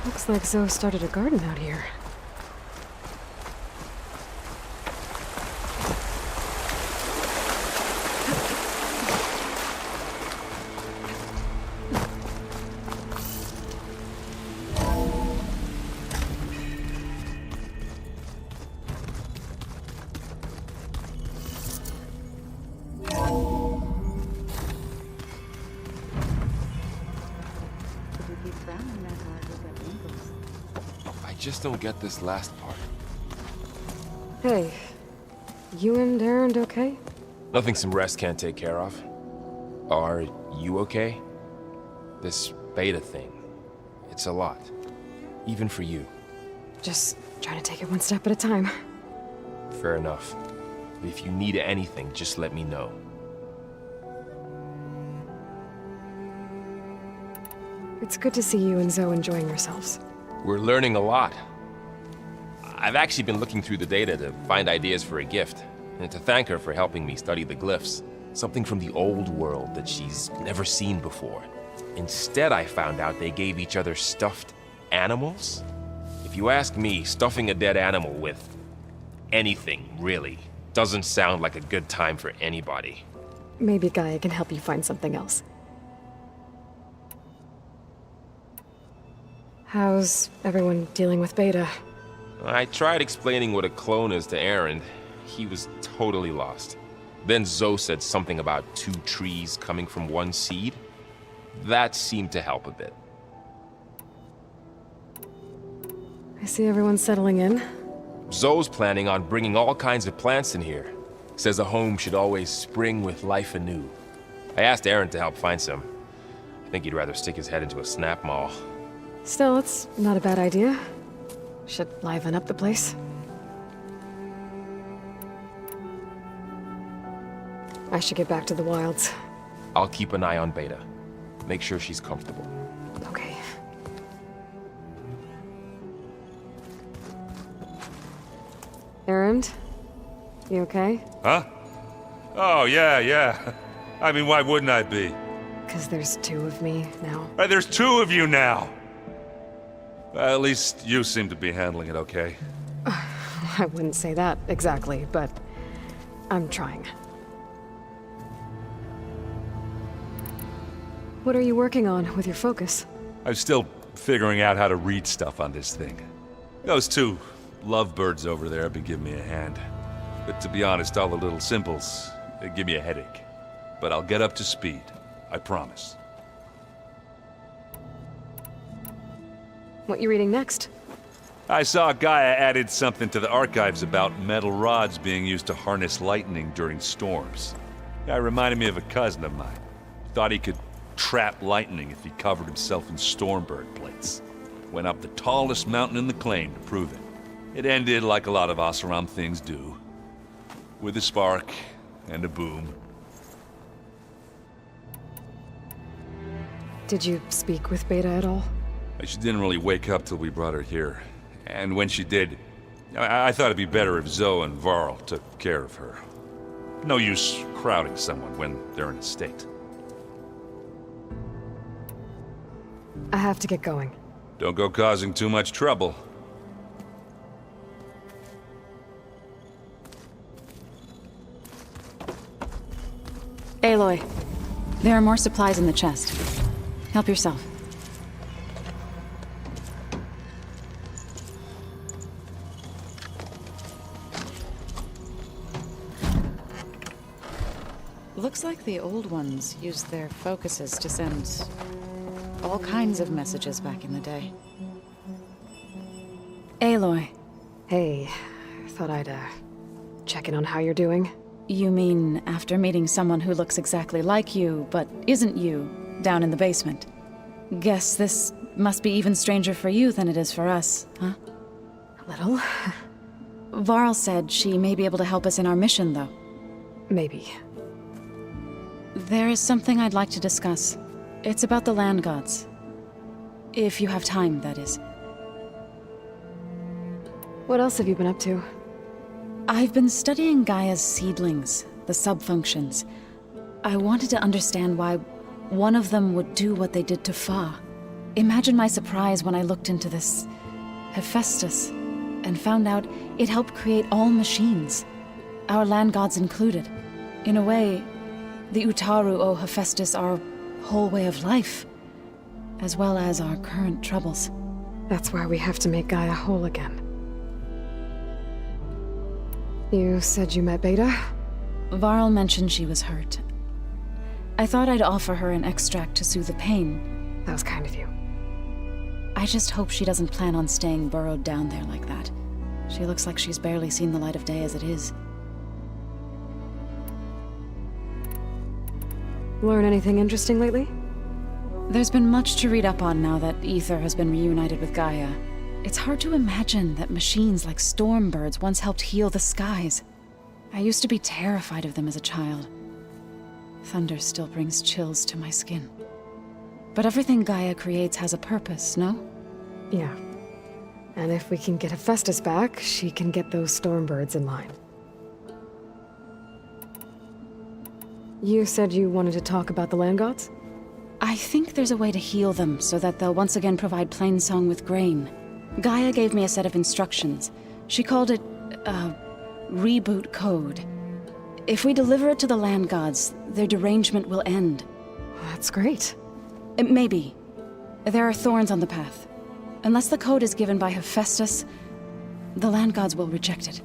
Looks like Zoe started a garden out here. I just don't get this last part. Hey, you and Aaron okay? Nothing some rest can't take care of. Are you okay? This beta thing, it's a lot. Even for you. Just trying to take it one step at a time. Fair enough. If you need anything, just let me know. It's good to see you and Zoe enjoying yourselves. We're learning a lot. I've actually been looking through the data to find ideas for a gift, and to thank her for helping me study the glyphs. Something from the old world that she's never seen before. Instead, I found out they gave each other stuffed animals. If you ask me, stuffing a dead animal with anything, really, doesn't sound like a good time for anybody. Maybe Gaia can help you find something else. How's everyone dealing with Beta? I tried explaining what a clone is to Aaron. He was totally lost. Then Zoe said something about 2 trees coming from 1 seed. That seemed to help a bit. I see everyone settling in. Zoe's planning on bringing all kinds of plants in here. Says a home should always spring with life anew. I asked Aaron to help find some. I think he'd rather stick his head into a snap mall. Still, it's not a bad idea. Should liven up the place. I should get back to the wilds. I'll keep an eye on Beta. Make sure she's comfortable. Okay. Aaron? You okay? Huh? Oh, yeah. I mean, why wouldn't I be? 'Cause there's 2 of me now. There's 2 of you now! At least you seem to be handling it okay. I wouldn't say that exactly, but I'm trying. What are you working on with your focus? I'm still figuring out how to read stuff on this thing. Those 2 lovebirds over there have been giving me a hand. But to be honest, all the little symbols, they give me a headache. But I'll get up to speed, I promise. What you reading next? I saw Gaia added something to the archives about metal rods being used to harness lightning during storms. Guy reminded me of a cousin of mine. Thought he could trap lightning if he covered himself in Stormbird plates. Went up the tallest mountain in the claim to prove it. It ended like a lot of Oseram things do. With a spark and a boom. Did you speak with Beta at all? She didn't really wake up till we brought her here. And when she did, I thought it'd be better if Zoe and Varl took care of her. No use crowding someone when they're in a state. I have to get going. Don't go causing too much trouble. Aloy, there are more supplies in the chest. Help yourself. Looks like the old ones used their focuses to send all kinds of messages back in the day. Aloy. Hey, I thought I'd, check in on how you're doing. You mean after meeting someone who looks exactly like you, but isn't you, down in the basement? Guess this must be even stranger for you than it is for us, huh? A little. Varl said she may be able to help us in our mission, though. Maybe. There is something I'd like to discuss. It's about the land gods. If you have time, that is. What else have you been up to? I've been studying Gaia's seedlings, the subfunctions. I wanted to understand why one of them would do what they did to Fa. Imagine my surprise when I looked into this Hephaestus and found out it helped create all machines, our land gods included. In a way, the Utaru owe Hephaestus our whole way of life, as well as our current troubles. That's why we have to make Gaia whole again. You said you met Beta? Varl mentioned she was hurt. I thought I'd offer her an extract to soothe the pain. That was kind of you. I just hope she doesn't plan on staying burrowed down there like that. She looks like she's barely seen the light of day as it is. Learn anything interesting lately? There's been much to read up on now that Ether has been reunited with Gaia. It's hard to imagine that machines like storm birds once helped heal the skies. I used to be terrified of them as a child. Thunder still brings chills to my skin. But everything Gaia creates has a purpose, no? Yeah. And if we can get Hephaestus back, she can get those storm birds in line. You said you wanted to talk about the land gods? I think there's a way to heal them so that they'll once again provide Plainsong with grain. Gaia gave me a set of instructions. She called it, reboot code. If we deliver it to the land gods, their derangement will end. That's great. Maybe. There are thorns on the path. Unless the code is given by Hephaestus, the land gods will reject it.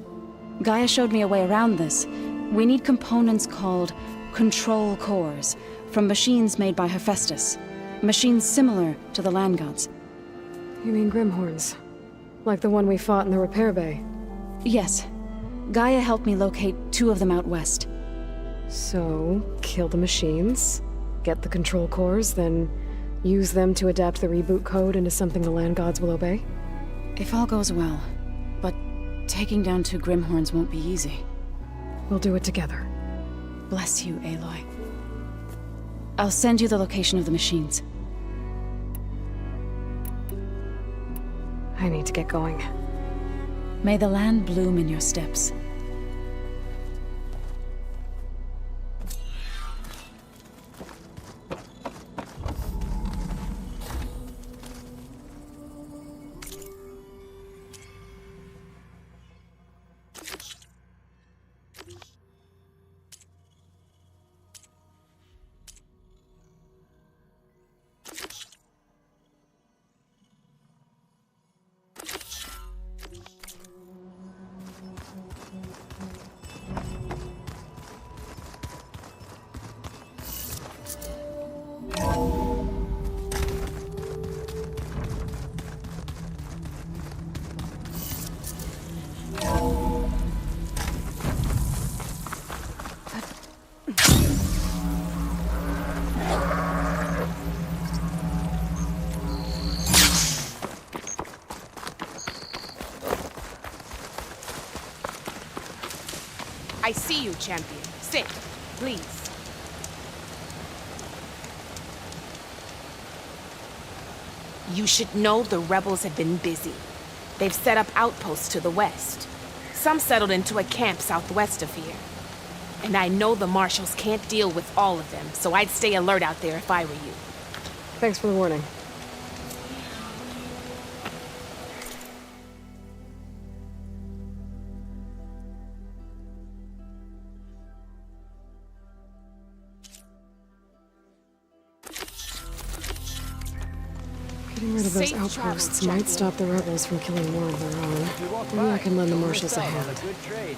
Gaia showed me a way around this. We need components called control cores from machines made by Hephaestus. Machines similar to the land gods. You mean Grimhorns? Like the one we fought in the repair bay? Yes. Gaia helped me locate 2 of them out west. So, kill the machines, get the control cores, then use them to adapt the reboot code into something the land gods will obey? If all goes well. But taking down 2 Grimhorns won't be easy. We'll do it together. Bless you, Aloy. I'll send you the location of the machines. I need to get going. May the land bloom in your steps. I see you, champion. Sit, please. You should know the rebels have been busy. They've set up outposts to the west. Some settled into a camp southwest of here. And I know the marshals can't deal with all of them, so I'd stay alert out there if I were you. Thanks for the warning. Getting rid of those Safe outposts travel, might stop the rebels from killing more of their own. Maybe I can lend the marshals a hand. Good trade.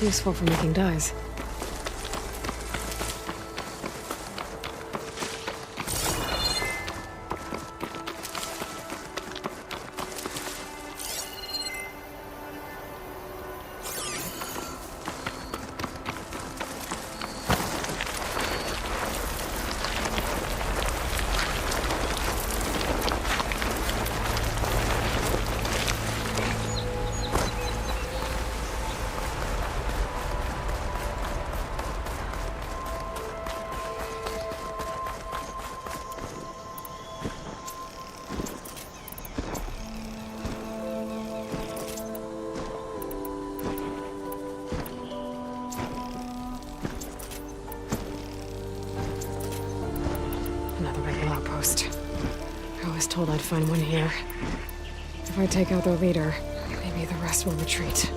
Useful for making dyes. Another rebel outpost. I was told I'd find one here. If I take out their leader, maybe the rest will retreat.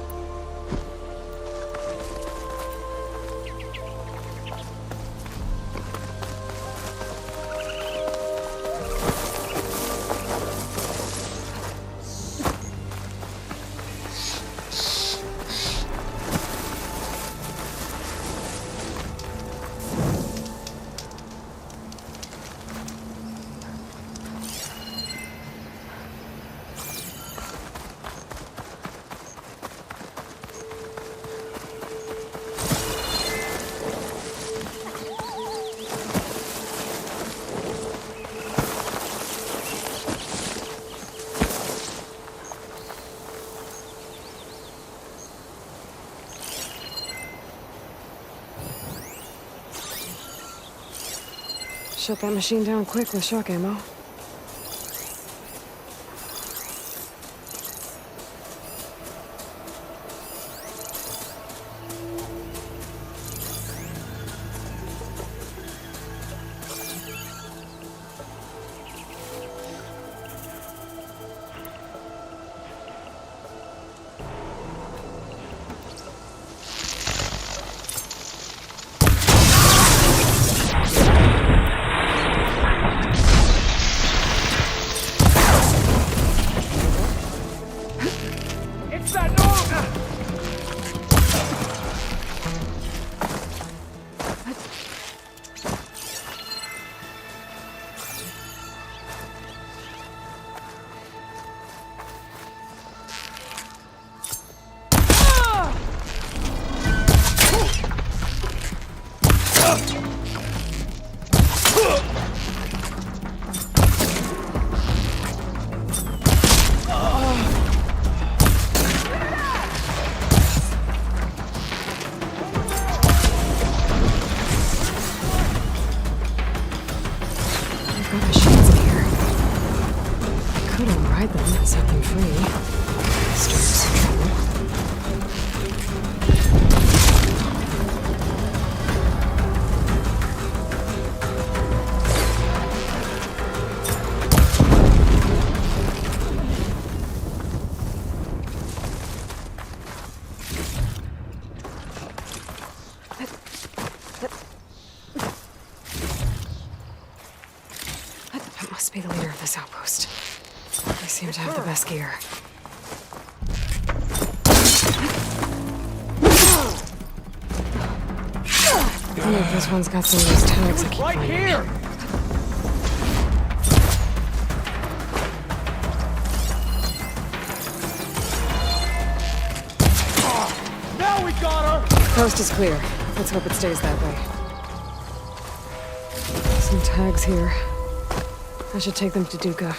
Shut that machine down quick with shock ammo. Set them free. Stir some trouble. That must be the leader of this outpost. They seem to have the best gear. I wonder if this one's got some of those tags I keep finding. Here! Now we got her! Coast is clear. Let's hope it stays that way. Some tags here. I should take them to Duca.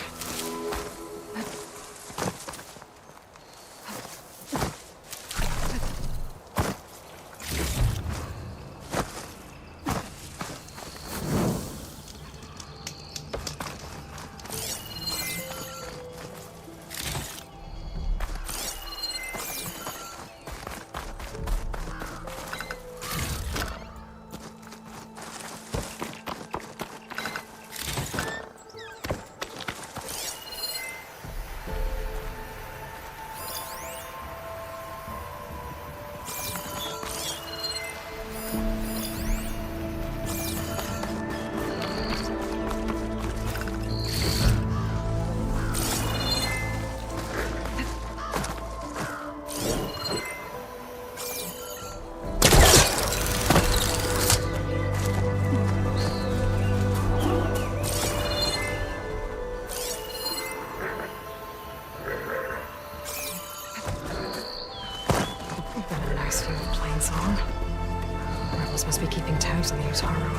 There's Haru.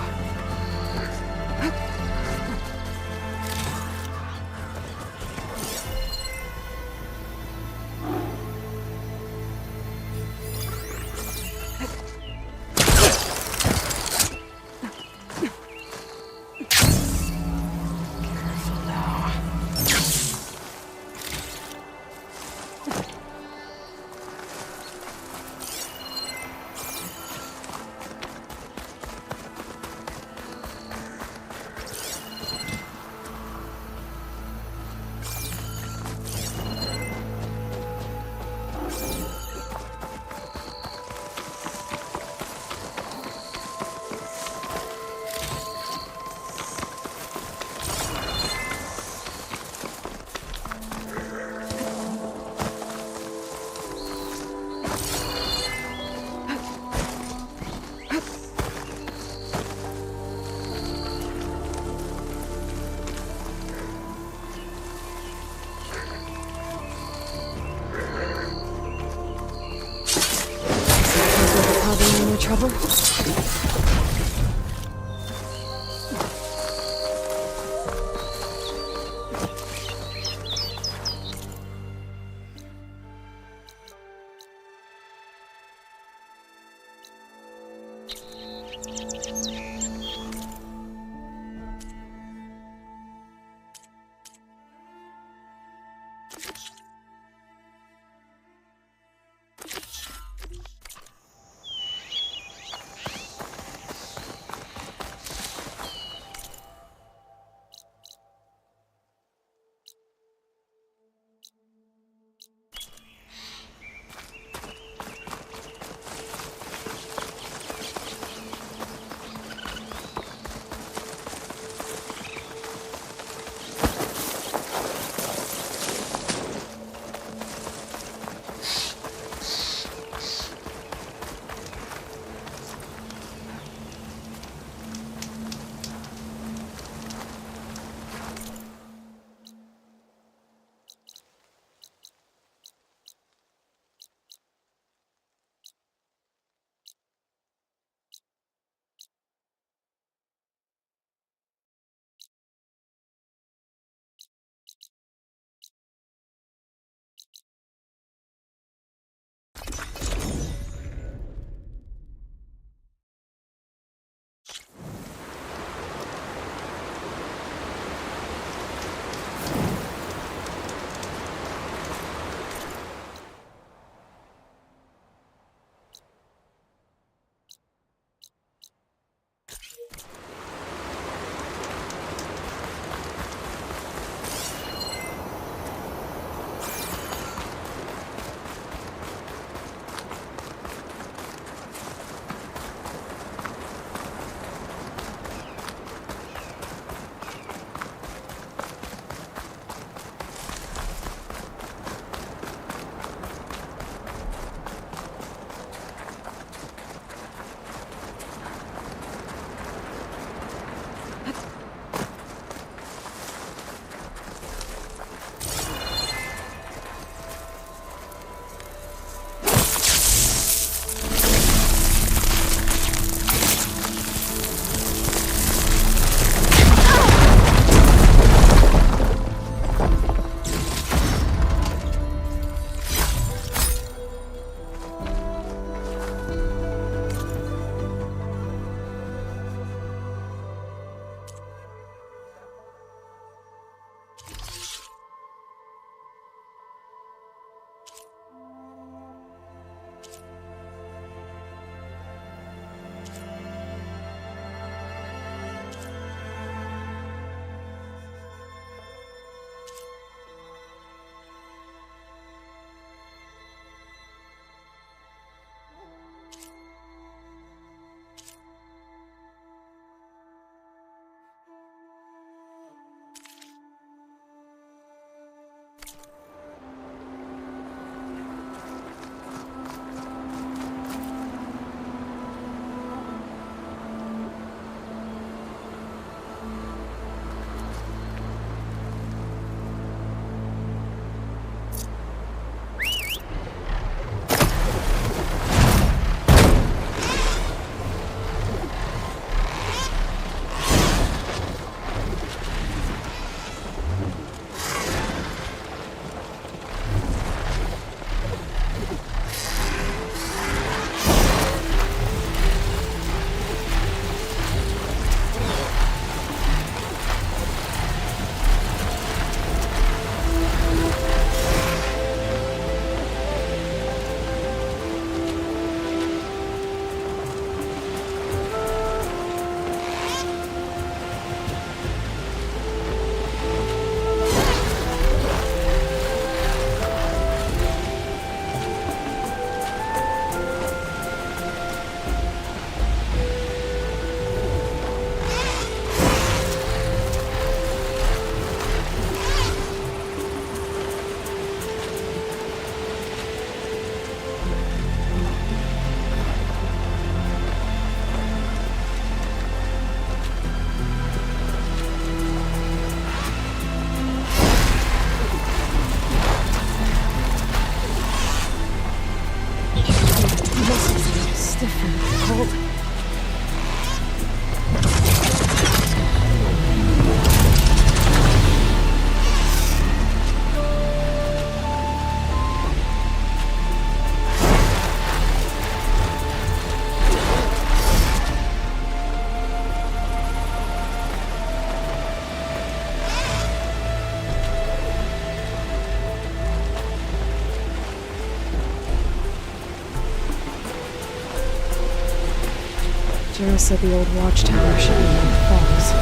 Joe said the old watchtower should be near the falls.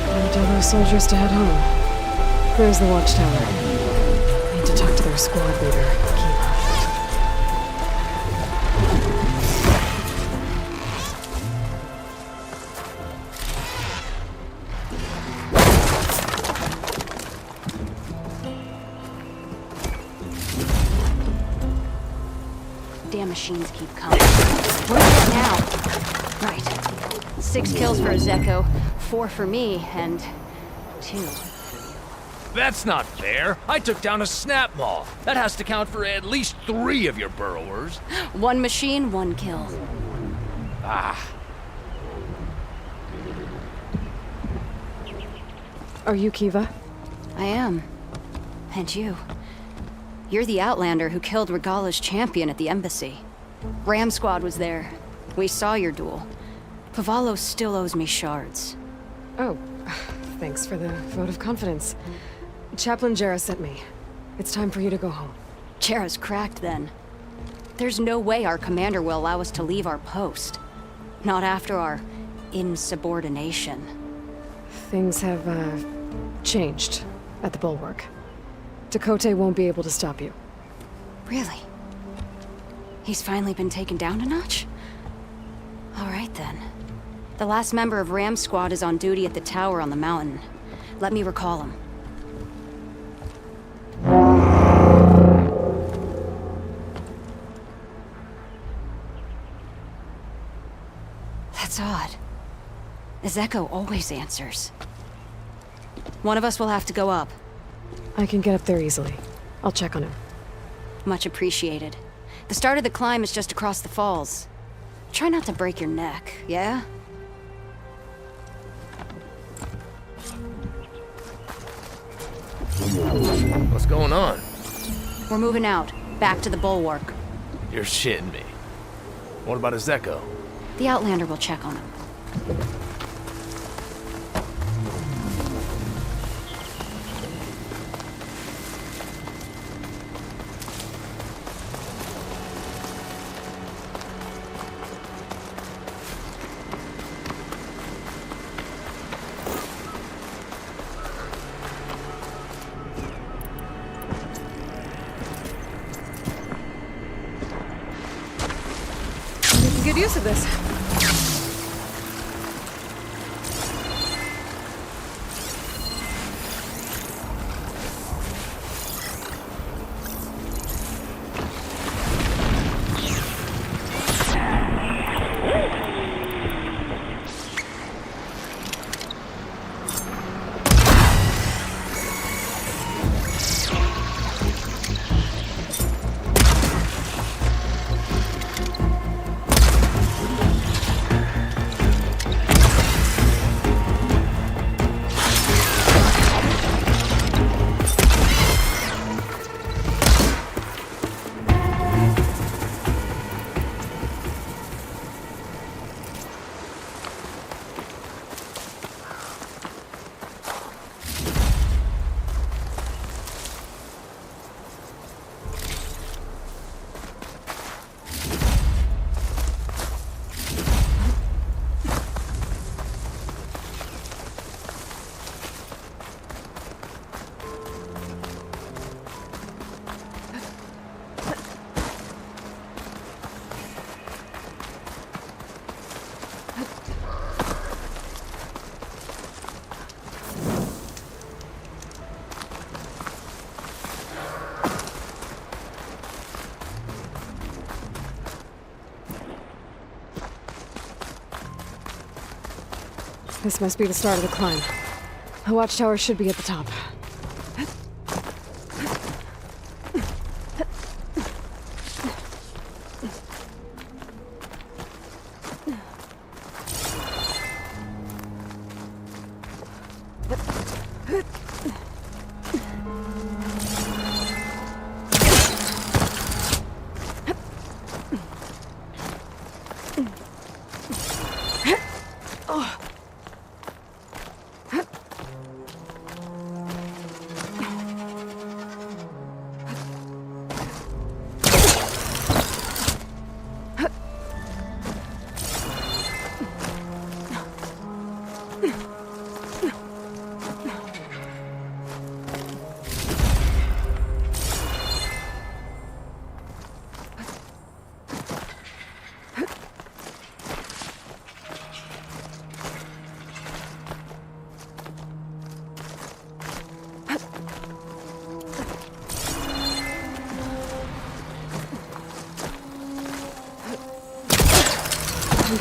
I'll tell those soldiers to head home. There's the watchtower. I need to talk to their squad leader, Kiva. Damn machines keep coming. Where's it now? Right. 6 kills for Zeko, 4 for me, and 2. That's not fair. I took down a snap maw. That has to count for at least 3 of your burrowers. 1 machine, 1 kill. Are you Kiva? I am. And you. You're the Outlander who killed Regala's champion at the embassy. Ram Squad was there. We saw your duel. Pavalo still owes me shards. Oh, thanks for the vote of confidence. Chaplain Jarrah sent me. It's time for you to go home. Jarrah's cracked then. There's no way our commander will allow us to leave our post. Not after our insubordination. Things have, changed at the Bulwark. Dakota won't be able to stop you. Really? He's finally been taken down a notch? All right then. The last member of Ram Squad is on duty at the tower on the mountain. Let me recall him. That's odd. Zeko always answers. One of us will have to go up. I can get up there easily. I'll check on him. Much appreciated. The start of the climb is just across the falls. Try not to break your neck, yeah? What's going on? We're moving out, back to the Bulwark. You're shitting me. What about Zeko? The Outlander will check on him. Good use of this. This must be the start of the climb. The watchtower should be at the top.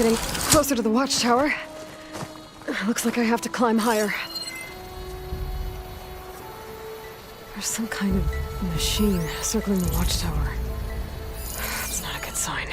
getting closer to the watchtower. Looks like I have to climb higher. There's some kind of machine circling the watchtower. It's not a good sign.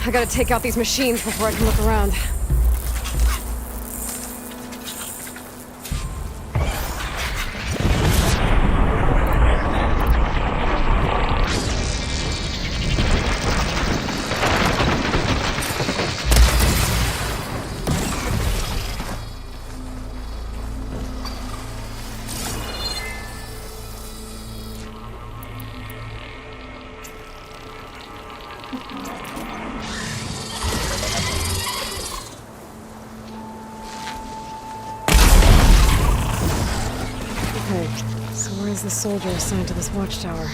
I gotta take out these machines before I can look around. Okay, so where is the soldier assigned to this watchtower?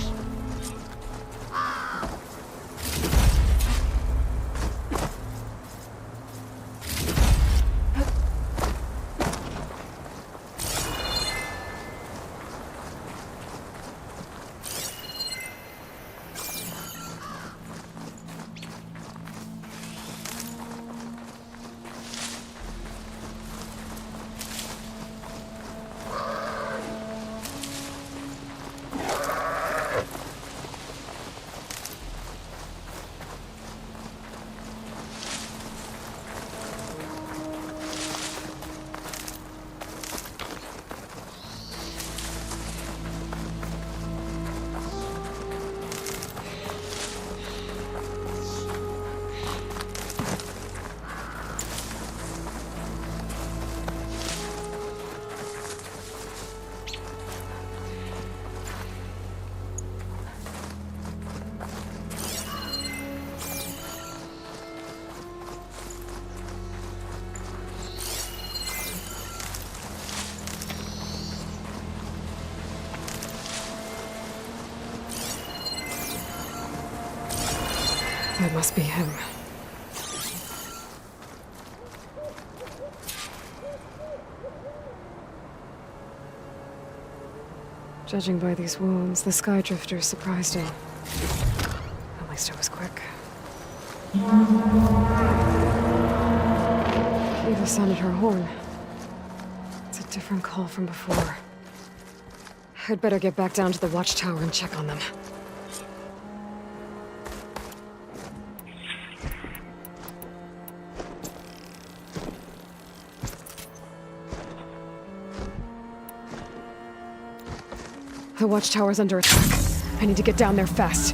That must be him. Judging by these wounds, the Skydrifter surprised him. At least it was quick. Eva sounded her horn. It's a different call from before. I'd better get back down to the watchtower and check on them. The watchtower's under attack. I need to get down there fast.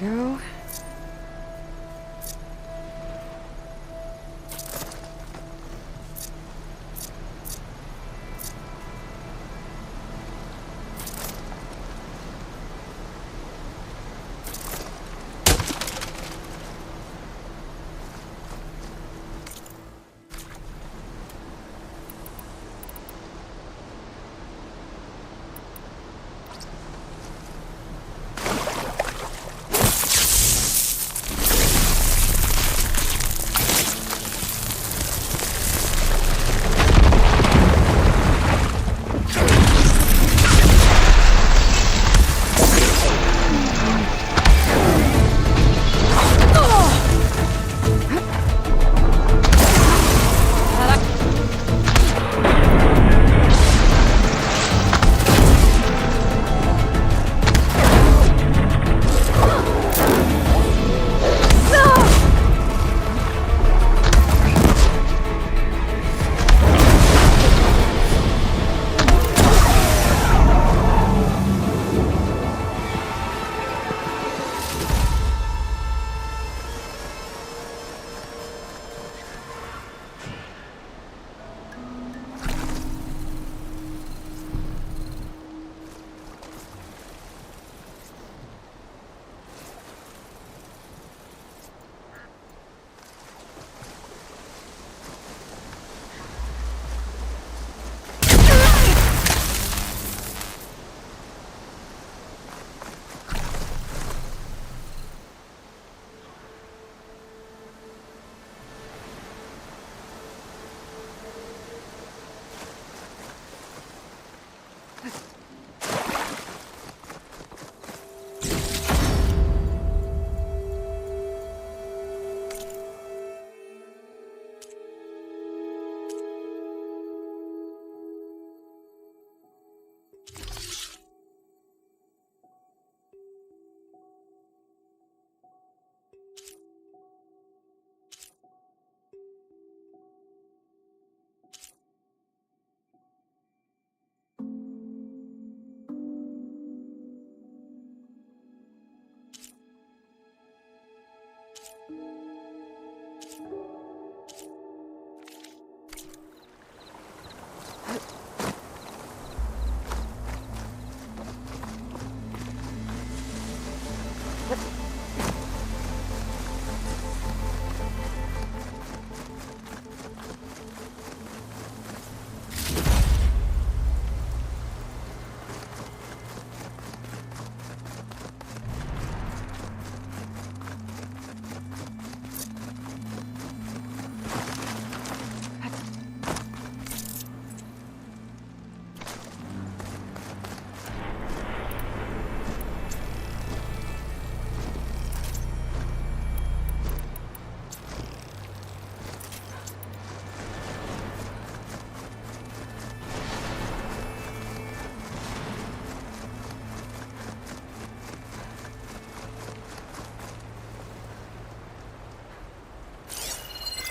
we go.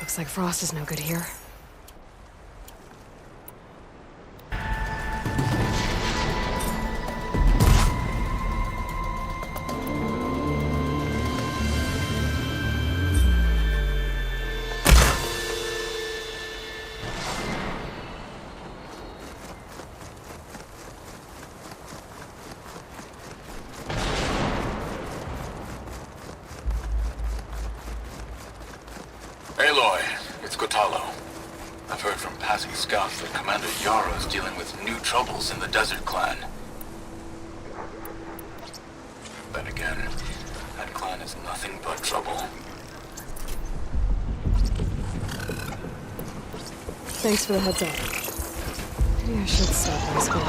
Looks like Frost is no good here. Aloy, it's Kotalo. I've heard from passing scouts that Commander Yara's dealing with new troubles in the Desert Clan. Then again, that clan is nothing but trouble. Thanks for the heads up. Maybe I should stop my school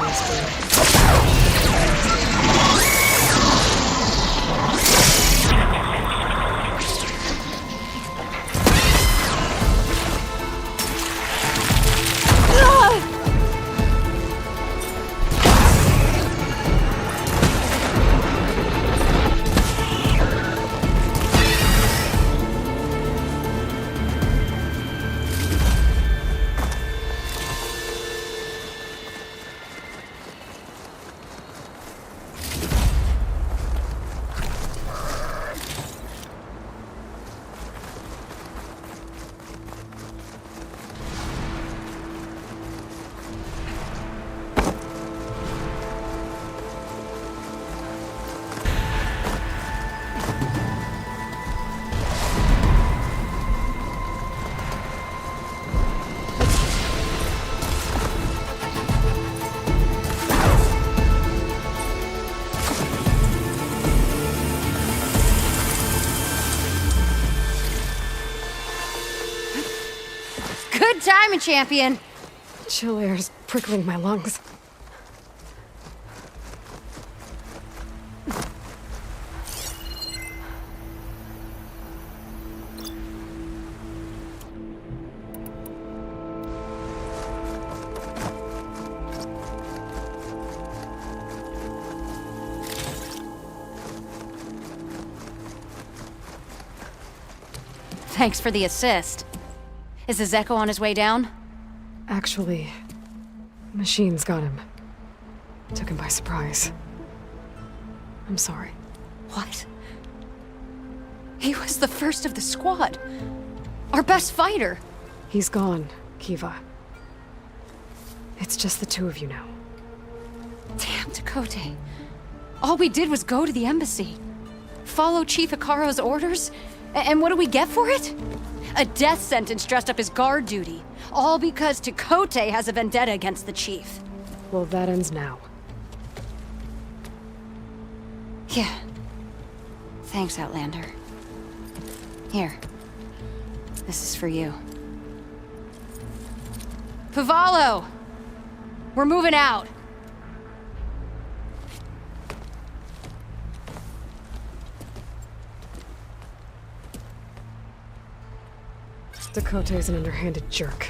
timing, champion. Chill air's prickling my lungs. Thanks for the assist. Is the Zeko on his way down? Actually, machines got him. Took him by surprise. I'm sorry. What? He was the first of the squad. Our best fighter. He's gone, Kiva. It's just the two of you now. Damn, Dakota. All we did was go to the embassy. Follow Chief Hikaru's orders? And what do we get for it? A death sentence dressed up as guard duty. All because Takote has a vendetta against the chief. Well, that ends now. Yeah. Thanks, Outlander. Here. This is for you. Pavalo! We're moving out. Dakota's an underhanded jerk.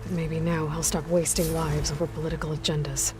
But maybe now he'll stop wasting lives over political agendas.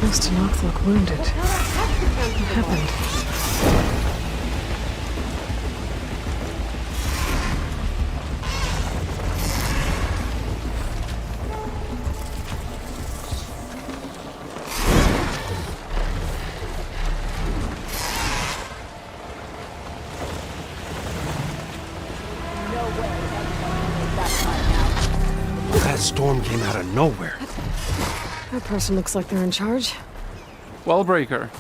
Those Tanakh look wounded. What happened? That storm came out of nowhere. That person looks like they're in charge. Wellbreaker,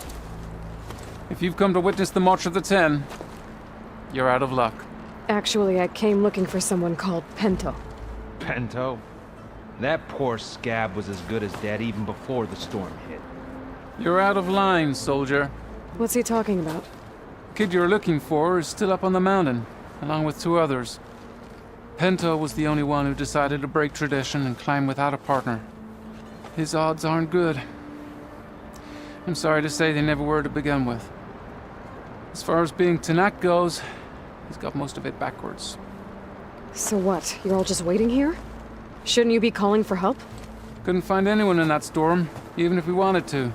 if you've come to witness the March of the Ten, you're out of luck. Actually, I came looking for someone called Pento. Pento? That poor scab was as good as dead even before the storm hit. You're out of line, soldier. What's he talking about? The kid you're looking for is still up on the mountain, along with 2 others. Pento was the only one who decided to break tradition and climb without a partner. His odds aren't good. I'm sorry to say they never were to begin with. As far as being Tanakh goes, he's got most of it backwards. So what? You're all just waiting here? Shouldn't you be calling for help? Couldn't find anyone in that storm, even if we wanted to.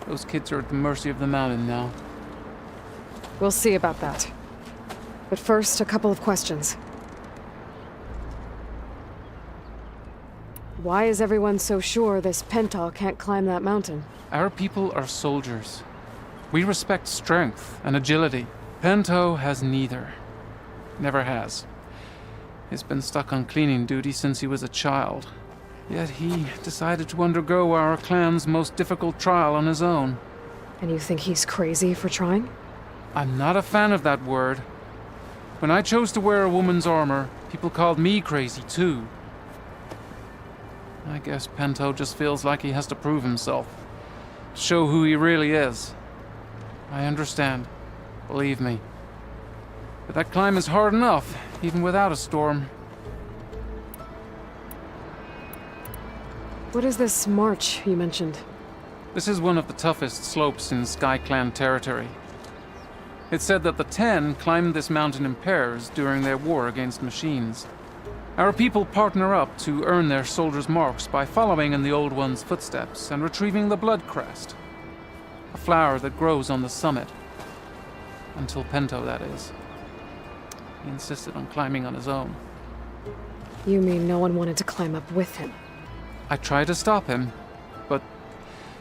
Those kids are at the mercy of the mountain now. We'll see about that. But first, a couple of questions. Why is everyone so sure this Pento can't climb that mountain? Our people are soldiers. We respect strength and agility. Pento has neither. Never has. He's been stuck on cleaning duty since he was a child. Yet he decided to undergo our clan's most difficult trial on his own. And you think he's crazy for trying? I'm not a fan of that word. When I chose to wear a woman's armor, people called me crazy too. I guess Pento just feels like he has to prove himself. Show who he really is. I understand. Believe me. But that climb is hard enough, even without a storm. What is this march you mentioned? This is one of the toughest slopes in Sky Clan territory. It's said that the Ten climbed this mountain in pairs during their war against machines. Our people partner up to earn their soldiers' marks by following in the Old One's footsteps and retrieving the Blood Crest, a flower that grows on the summit. Until Pento, that is. He insisted on climbing on his own. You mean no one wanted to climb up with him? I tried to stop him, but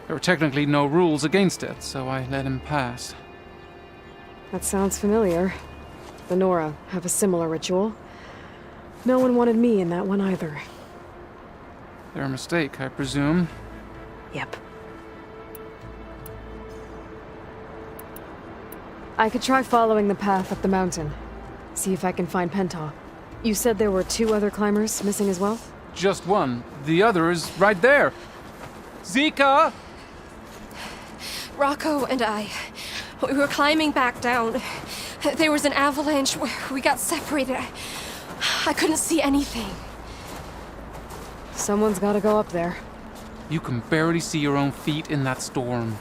there were technically no rules against it, so I let him pass. That sounds familiar. The Nora have a similar ritual. No one wanted me in that one either. Their mistake, I presume. Yep. I could try following the path up the mountain. See if I can find Pento. You said there were 2 other climbers missing as well? Just one. The other is right there. Zika! Rocco and I, we were climbing back down. There was an avalanche. We got separated. I couldn't see anything. Someone's gotta go up there. You can barely see your own feet in that storm.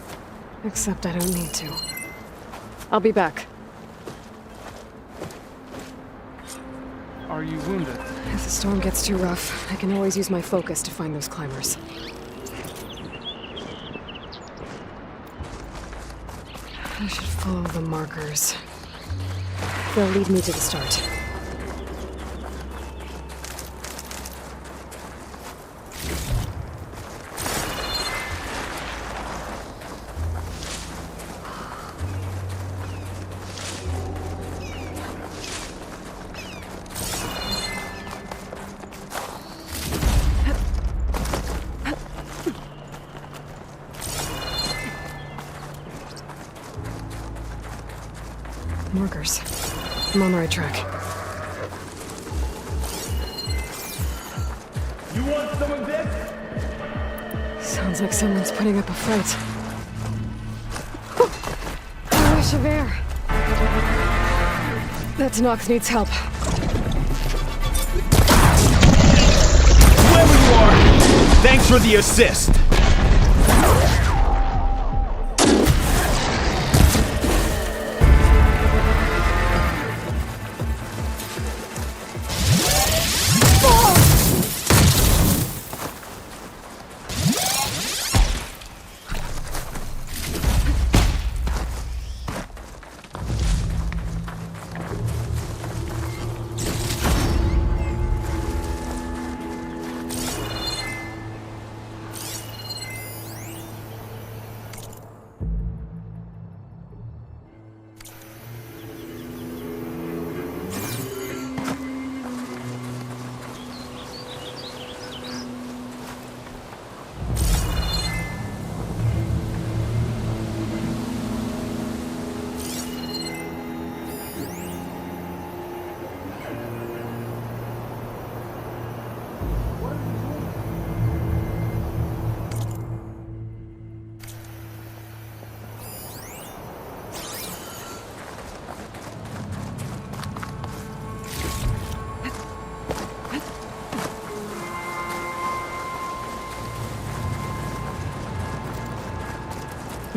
Except I don't need to. I'll be back. Are you wounded? If the storm gets too rough, I can always use my focus to find those climbers. I should follow the markers. They'll lead me to the start. Markers. I'm on the right track. You want some of this? Sounds like someone's putting up a fight. A rush of air. That Tanakh needs help. Whoever you are, thanks for the assist.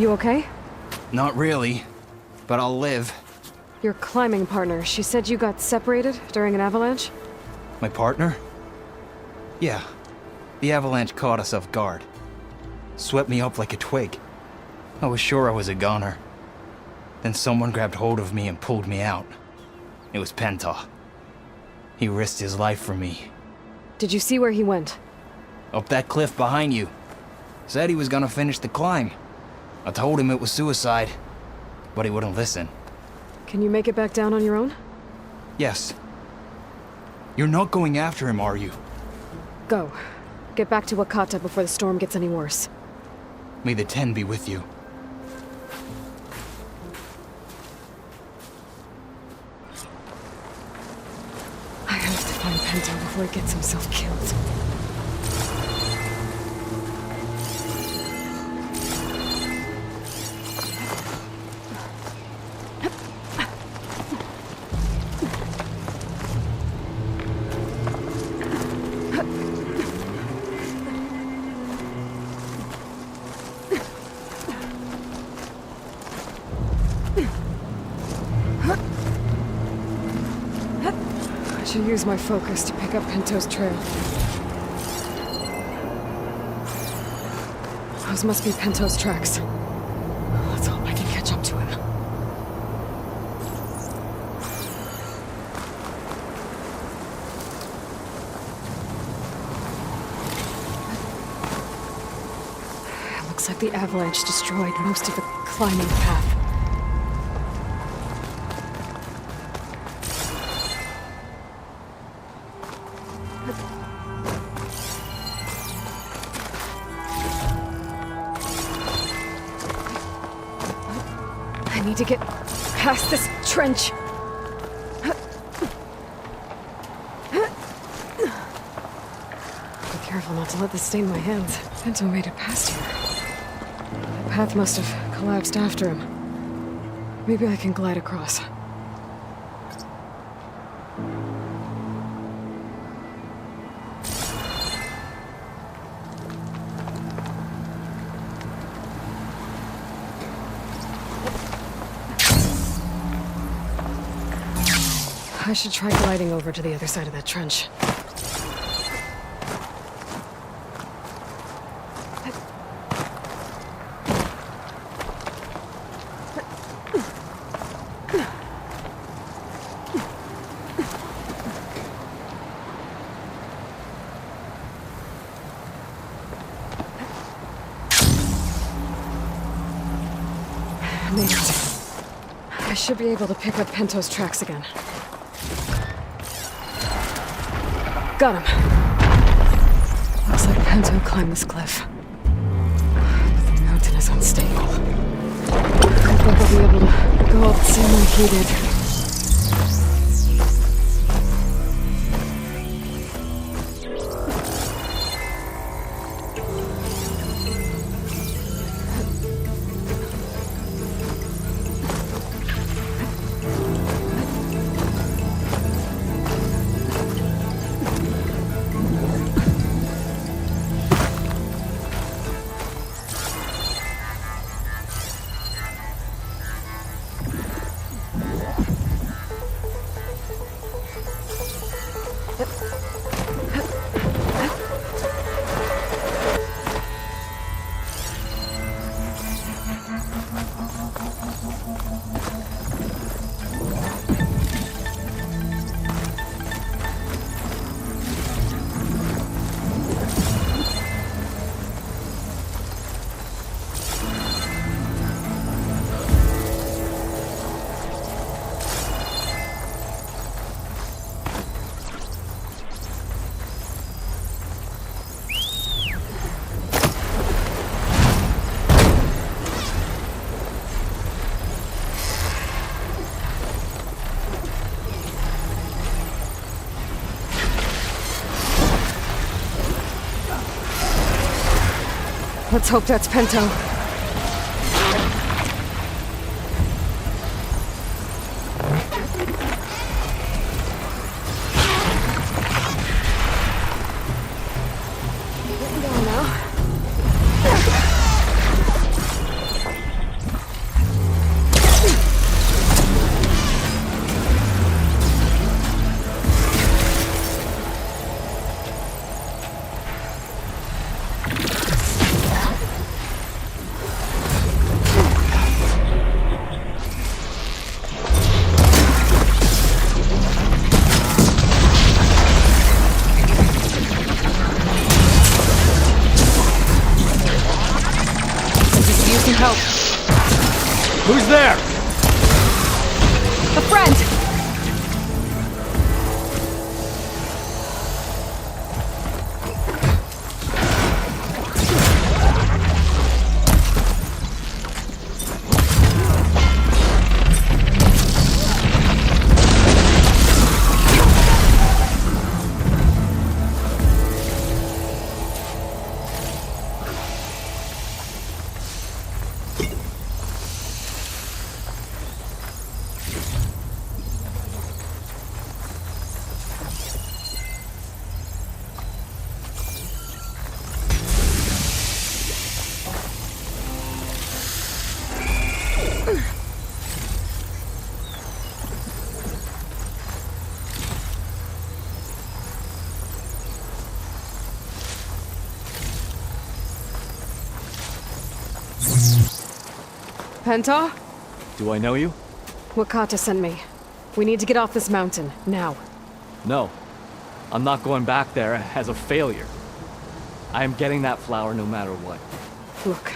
You okay? Not really, but I'll live. Your climbing partner, she said you got separated during an avalanche? My partner? Yeah. The avalanche caught us off guard. Swept me up like a twig. I was sure I was a goner. Then someone grabbed hold of me and pulled me out. It was Penta. He risked his life for me. Did you see where he went? Up that cliff behind you. Said he was gonna finish the climb. I told him it was suicide, but he wouldn't listen. Can you make it back down on your own? Yes. You're not going after him, are you? Go. Get back to Wakata before the storm gets any worse. May the 10 be with you. I have to find Penta before he gets himself killed. I should use my focus to pick up Pento's trail. Those must be Pento's tracks. Let's hope I can catch up to him. It looks like the avalanche destroyed most of the climbing path. I need to get past this trench. Be careful not to let this stain my hands. Pento made it past here. The path must have collapsed after him. Maybe I can glide across. I should try gliding over to the other side of that trench. Made it. I should be able to pick up Pento's tracks again. Got him. Looks like Pento climbed this cliff. But the mountain is unstable. I don't think I'll be able to go up the same like he did. Let's hope that's Pento. Getting down now. there? A friend! Penta? Do I know you? Wakata sent me. We need to get off this mountain, now. No. I'm not going back there as a failure. I am getting that flower no matter what. Look,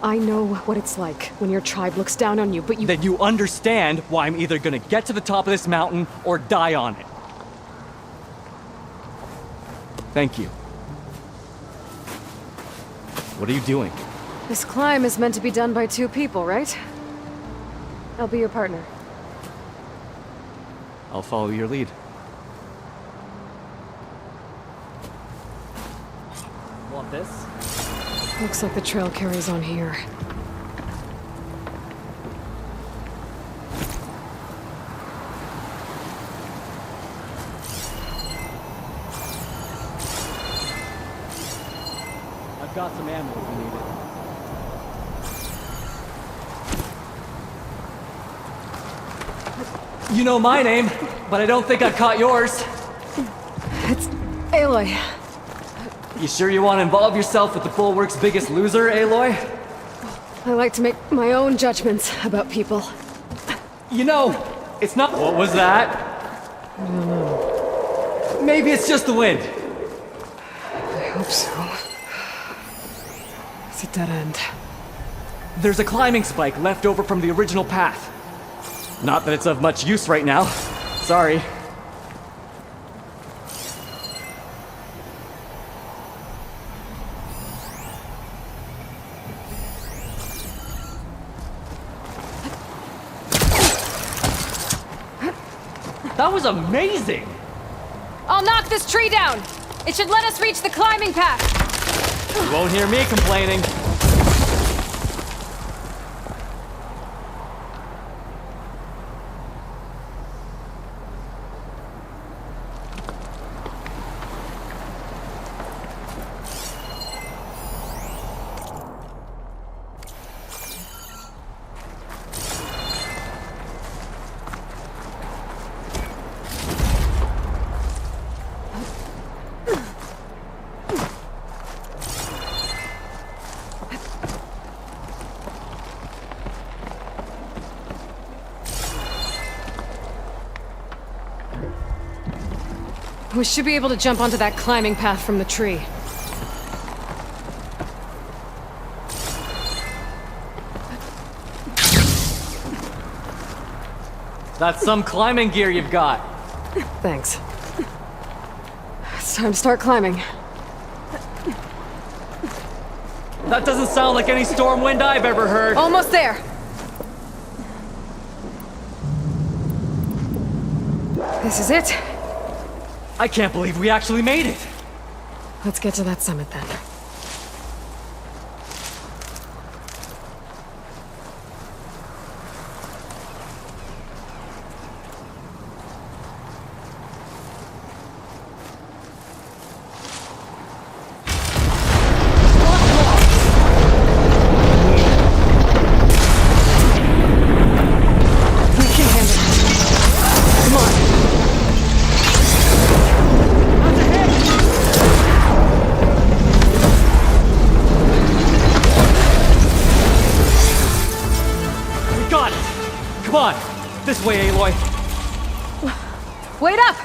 I know what it's like when your tribe looks down on you, but you— That you understand why I'm either gonna get to the top of this mountain or die on it. Thank you. What are you doing? This climb is meant to be done by 2 people, right? I'll be your partner. I'll follow your lead. Want this? Looks like the trail carries on here. I've got some ammo if you need it. You know my name, but I don't think I've caught yours. It's Aloy. You sure you want to involve yourself with the Bulwark's biggest loser, Aloy? I like to make my own judgments about people. You know, it's not— What was that? I don't know. Maybe it's just the wind. I hope so. It's a dead end. There's a climbing spike left over from the original path. Not that it's of much use right now. Sorry. That was amazing! I'll knock this tree down! It should let us reach the climbing path! You won't hear me complaining. We should be able to jump onto that climbing path from the tree. That's some climbing gear you've got. Thanks. It's time to start climbing. That doesn't sound like any storm wind I've ever heard. Almost there! This is it. I can't believe we actually made it. Let's get to that summit then. We can handle it. Come on. Come on! This way, Aloy! Wait up!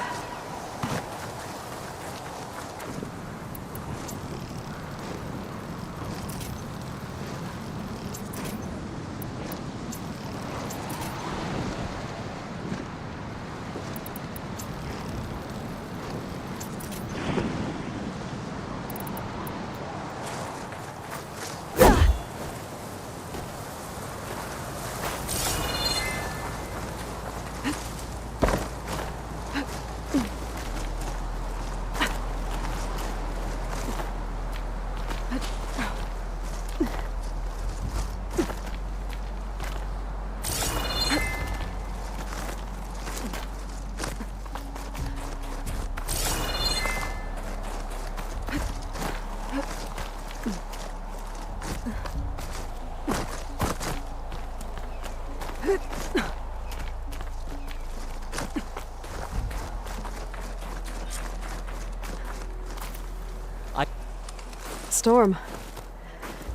storm.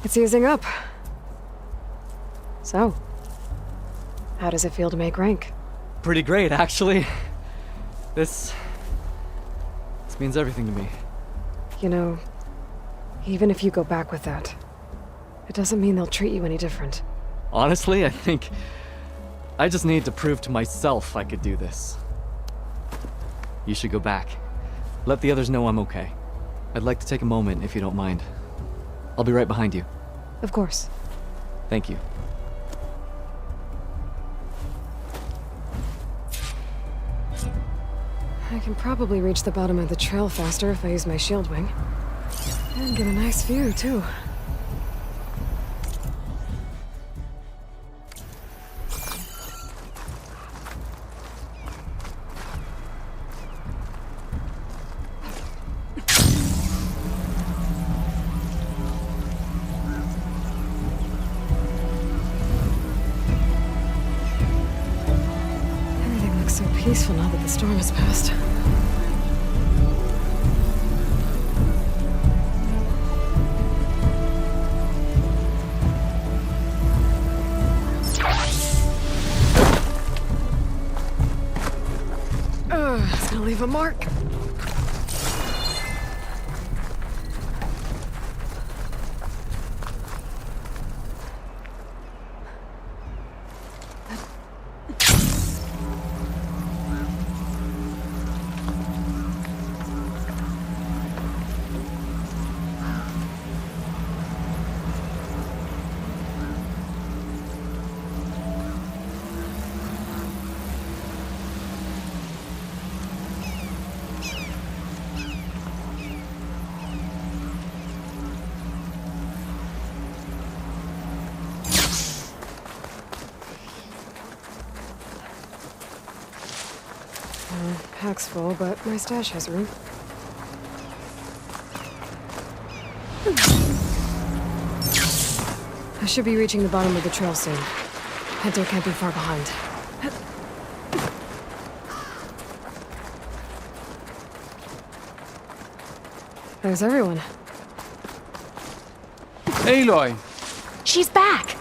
It's easing up. So, how does it feel to make rank? Pretty great, actually. This means everything to me. You know, even if you go back with that, it doesn't mean they'll treat you any different. Honestly, I think I just need to prove to myself I could do this. You should go back. Let the others know I'm okay. I'd like to take a moment, if you don't mind. I'll be right behind you. Of course. Thank you. I can probably reach the bottom of the trail faster if I use my shield wing. And get a nice view, too. Everything looks so peaceful now that the storm has passed. It's gonna leave a mark. Pack's full, but my stash has room. I should be reaching the bottom of the trail soon. Pinto can't be far behind. There's everyone. Aloy! She's back!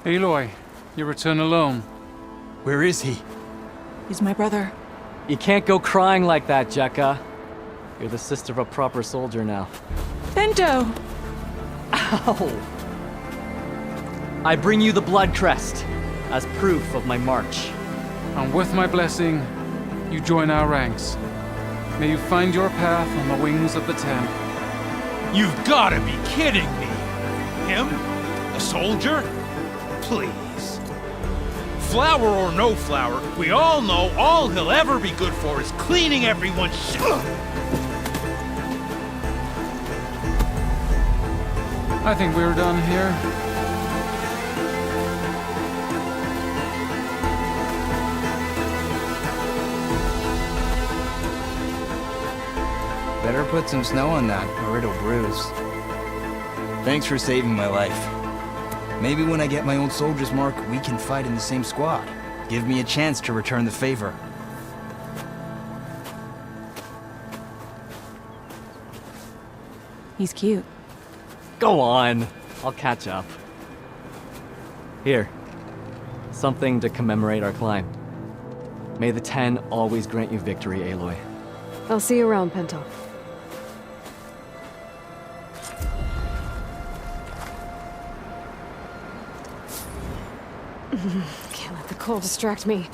Aloy, you return alone. Where is he? He's my brother. You can't go crying like that, Jekka. You're the sister of a proper soldier now. Bento! Ow! I bring you the blood crest as proof of my march. And with my blessing, you join our ranks. May you find your path on the wings of the Ten. You've gotta be kidding me! Him? A soldier? Please. Flower or no flower, we all know all he'll ever be good for is cleaning everyone's shit. I think we're done here. Better put some snow on that, or it'll bruise. Thanks for saving my life. Maybe when I get my old soldier's mark, we can fight in the same squad. Give me a chance to return the favor. He's cute. Go on. I'll catch up. Here. Something to commemorate our climb. May the Ten always grant you victory, Aloy. I'll see you around, Pinto. Can't let the cold distract me.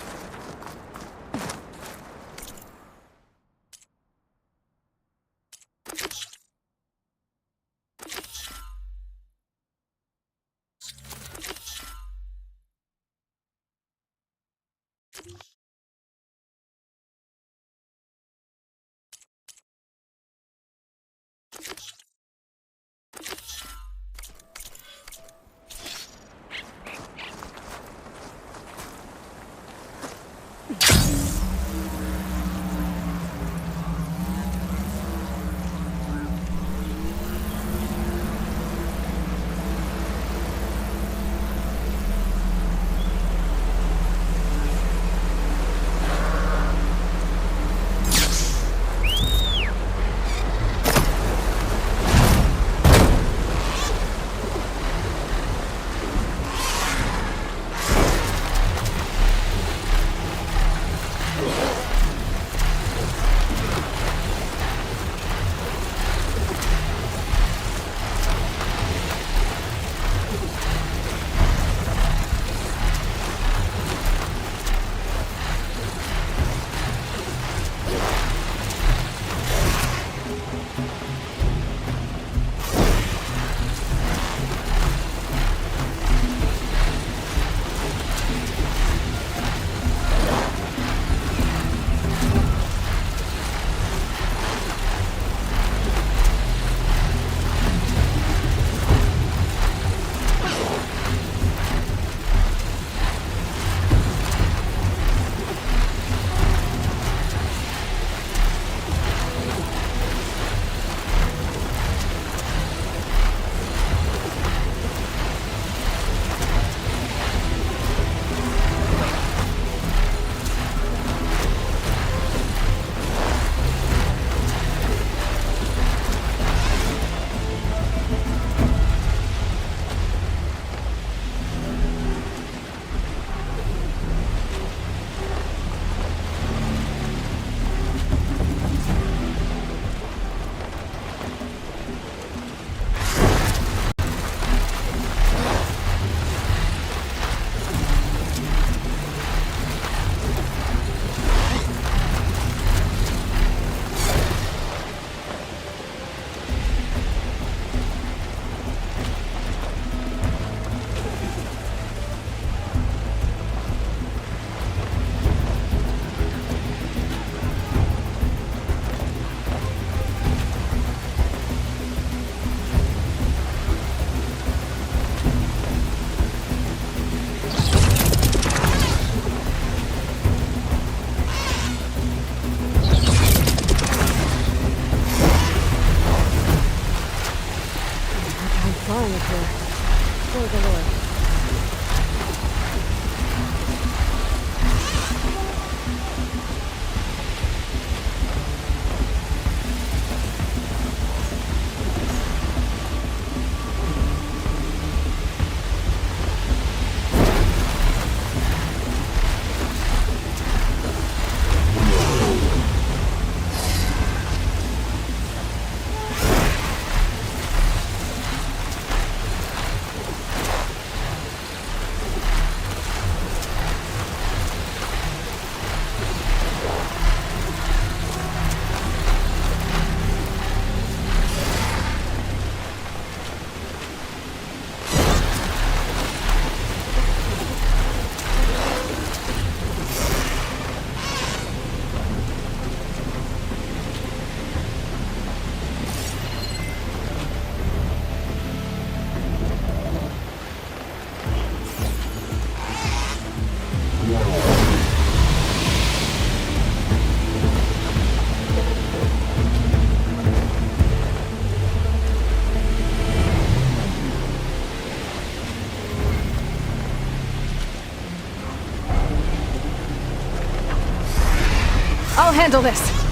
I'll handle this.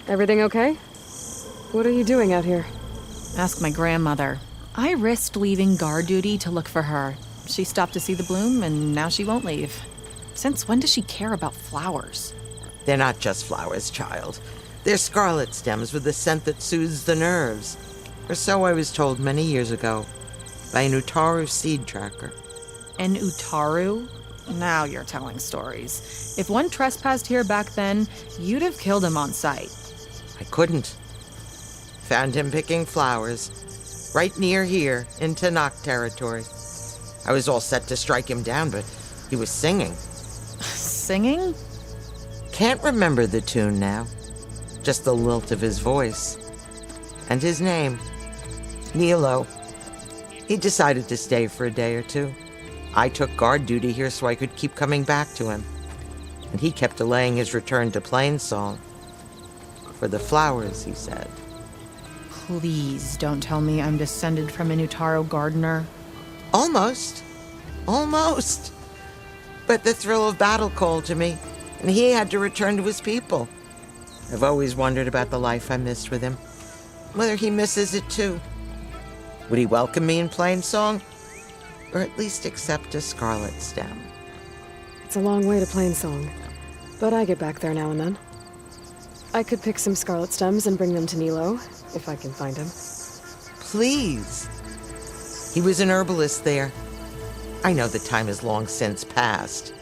Everything okay? What are you doing out here? Ask my grandmother. I risked leaving guard duty to look for her. She stopped to see the bloom, and now she won't leave. Since when does she care about flowers? They're not just flowers, child. They're scarlet stems with a scent that soothes the nerves. Or so I was told many years ago by an Utaru seed tracker. An Utaru? Now you're telling stories. If one trespassed here back then, you'd have killed him on sight. I couldn't. Found him picking flowers, right near here, in Tanakh territory. I was all set to strike him down, but he was singing. Singing? Can't remember the tune now. Just the lilt of his voice. And his name. Nilo. He decided to stay for a day or two. I took guard duty here so I could keep coming back to him. And he kept delaying his return to Plainsong. For the flowers, he said. Please don't tell me I'm descended from an Utaru gardener. Almost. Almost. But the thrill of battle called to me, and he had to return to his people. I've always wondered about the life I missed with him. Whether he misses it too. Would he welcome me in Plainsong? Or at least accept a scarlet stem? It's a long way to Plainsong, but I get back there now and then. I could pick some scarlet stems and bring them to Nilo, if I can find him. Please. He was an herbalist there. I know the time has long since passed,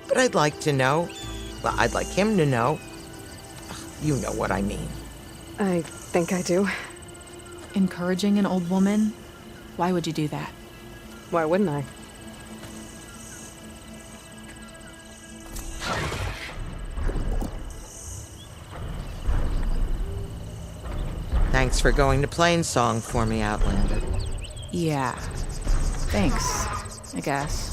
but I'd like to know. Well, I'd like him to know. You know what I mean. I think I do. Encouraging an old woman? Why would you do that? Why wouldn't I? Thanks for going to Plainsong for me, Outlander. Yeah. Thanks, I guess.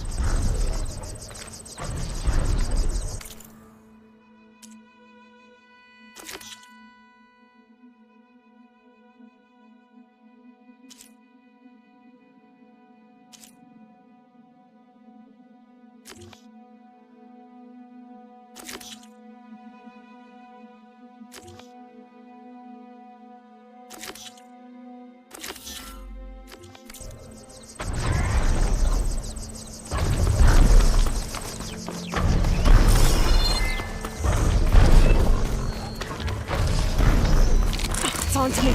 It's on to me.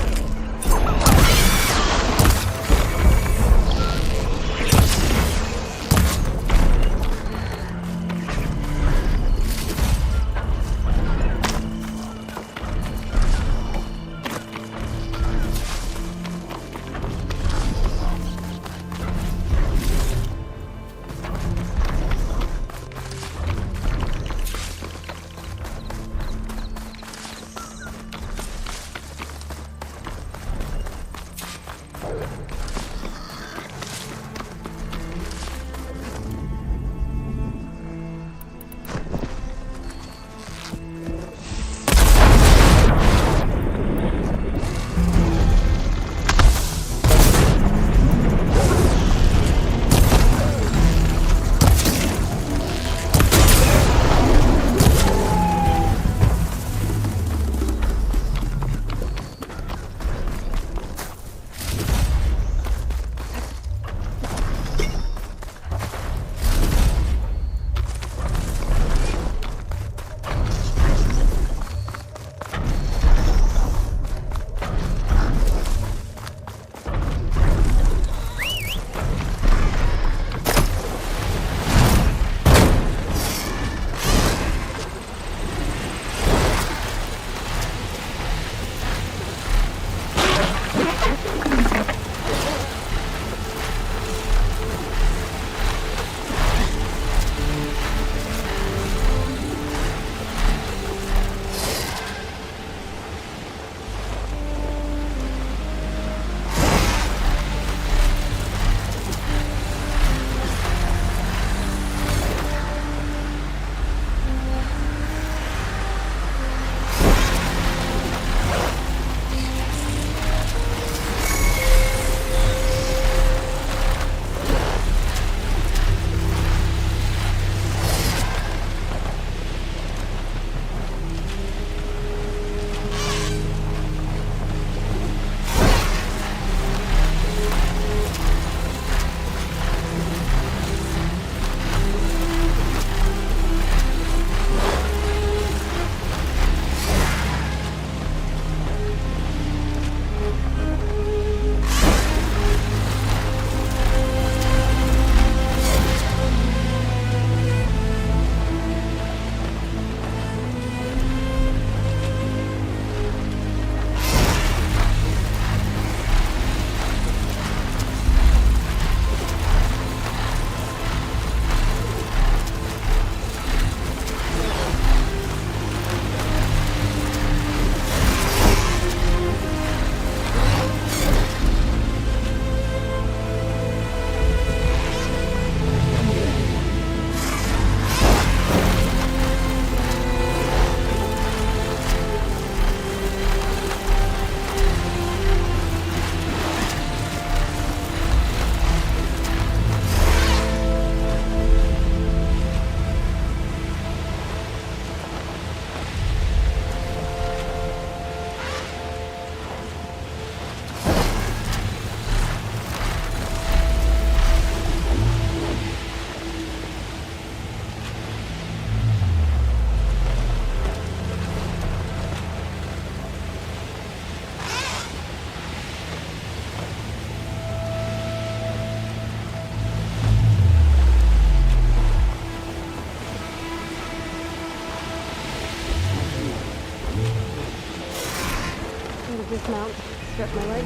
Stretch my legs.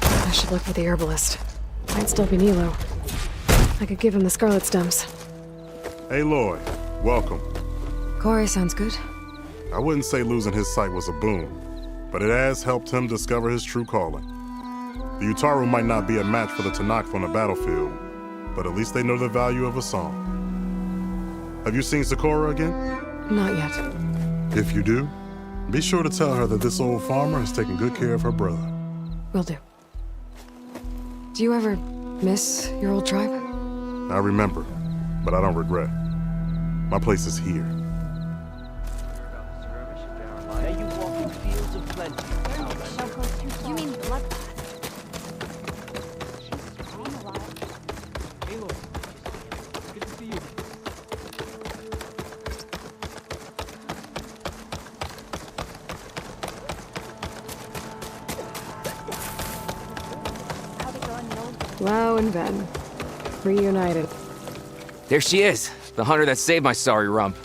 I should look for the herbalist. Might still be Nilo. I could give him the scarlet stems. Hey, Lloyd. Welcome. Corey sounds good. I wouldn't say losing his sight was a boon, but it has helped him discover his true calling. The Utaru might not be a match for the Tanakh on the battlefield, but at least they know the value of a song. Have you seen Sakura again? Not yet. If you do, be sure to tell her that this old farmer has taken good care of her brother. Will do. Do you ever miss your old tribe? I remember, but I don't regret. My place is here. May you walk in fields of plenty. You mean bloodbath? Halo, good to see you. Lau and Ben. Reunited. There she is, the hunter that saved my sorry rump.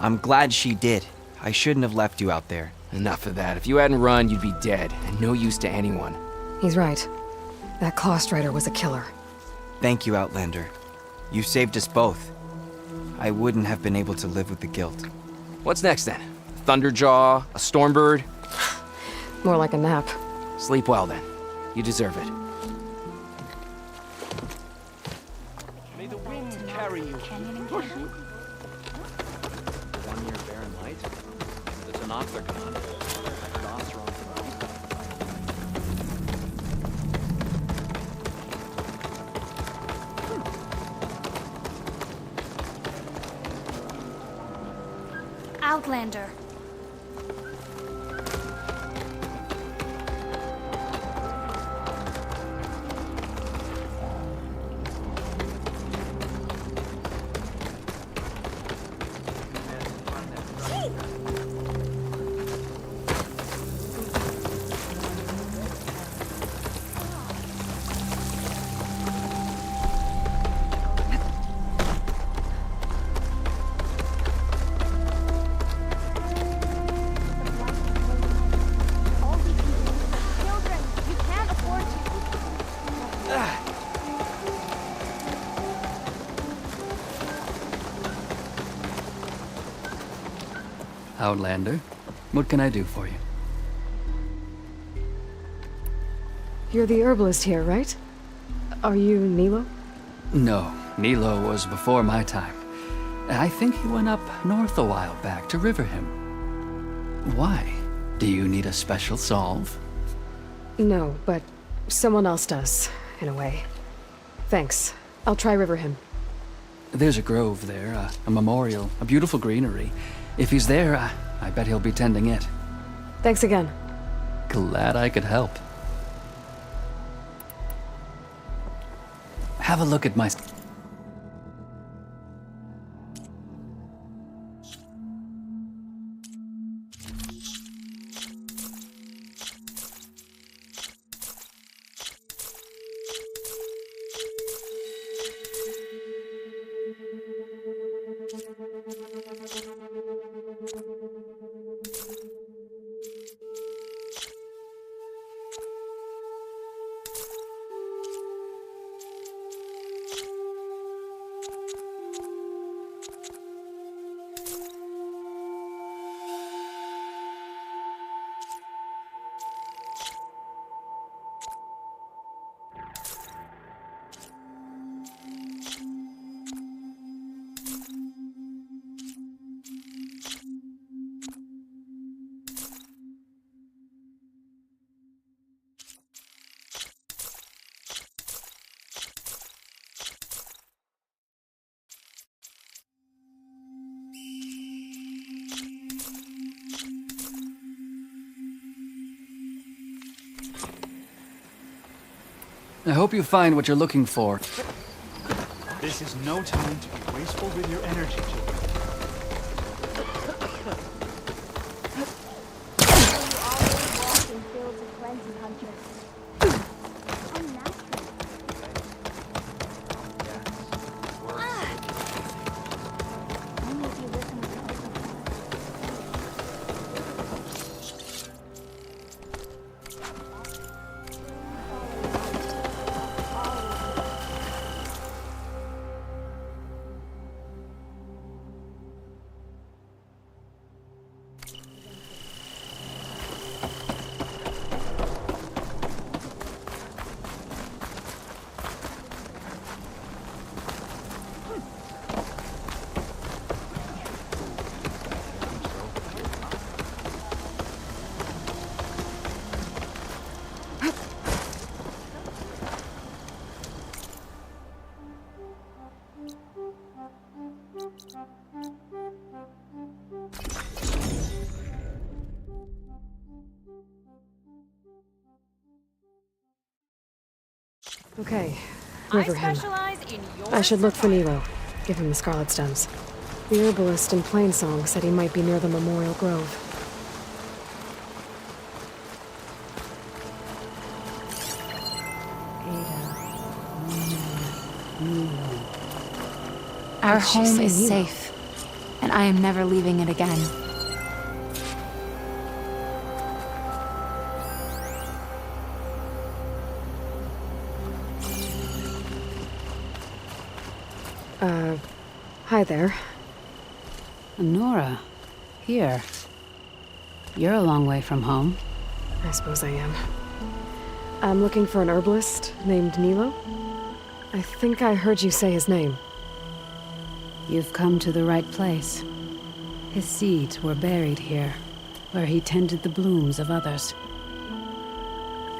I'm glad she did. I shouldn't have left you out there. Enough of that. If you hadn't run, you'd be dead, and no use to anyone. He's right. That Claw Rider was a killer. Thank you, Outlander. You saved us both. I wouldn't have been able to live with the guilt. What's next then? Thunderjaw? A Stormbird? More like a nap. Sleep well then. You deserve it. May the wind carry you. Push. 1 year barren light? The Tanakh are gone. Dots are on Outlander. Outlander, what can I do for you? You're the herbalist here, right? Are you Nilo? No, Nilo was before my time. I think he went up north a while back to Riverham. Why? Do you need a special solve? No, but someone else does, in a way. Thanks. I'll try Riverham. There's a grove there, a memorial, a beautiful greenery. If he's there, I bet he'll be tending it. Thanks again. Glad I could help. Have a look at my... I hope you find what you're looking for. This is no time to be wasteful with your energy, children. Okay, Riverham. I should look for Nilo. Give him the scarlet stems. The herbalist in Plainsong said he might be near the Memorial Grove. Our home is safe, and I am never leaving it again. Hi there. Nora, here. You're a long way from home. I suppose I am. I'm looking for an herbalist named Nilo. I think I heard you say his name. You've come to the right place. His seeds were buried here, where he tended the blooms of others,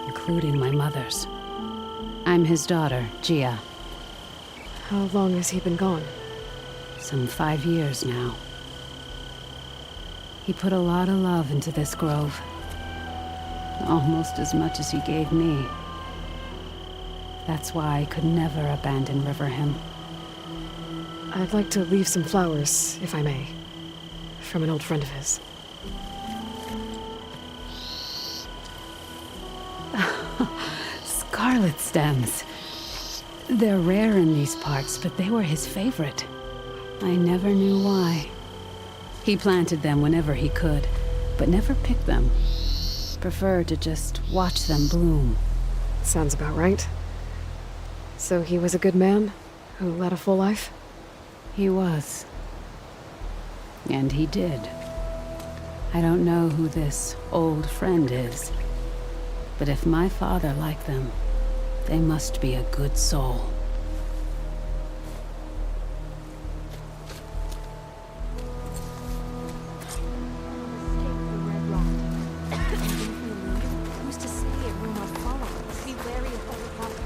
including my mother's. I'm his daughter, Gia. How long has he been gone? Some 5 years now. He put a lot of love into this grove. Almost as much as he gave me. That's why I could never abandon Riverham. I'd like to leave some flowers, if I may. From an old friend of his. Scarlet stems. They're rare in these parts, but they were his favorite. I never knew why. He planted them whenever he could, but never picked them. Preferred to just watch them bloom. Sounds about right. So he was a good man who led a full life? He was. And he did. I don't know who this old friend is, but if my father liked them, they must be a good soul. Who's to say a rumor follows? Be wary of overcoming.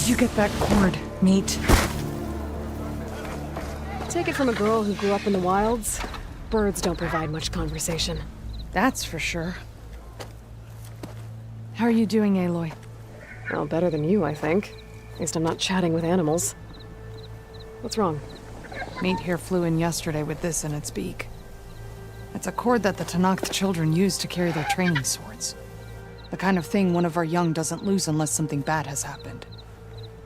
Where'd you get that cord, Meat? Take it from a girl who grew up in the wilds. Birds don't provide much conversation. That's for sure. How are you doing, Aloy? Well, better than you, I think. At least I'm not chatting with animals. What's wrong? Meat here flew in yesterday with this in its beak. It's a cord that the Tenakth children use to carry their training swords. The kind of thing one of our young doesn't lose unless something bad has happened.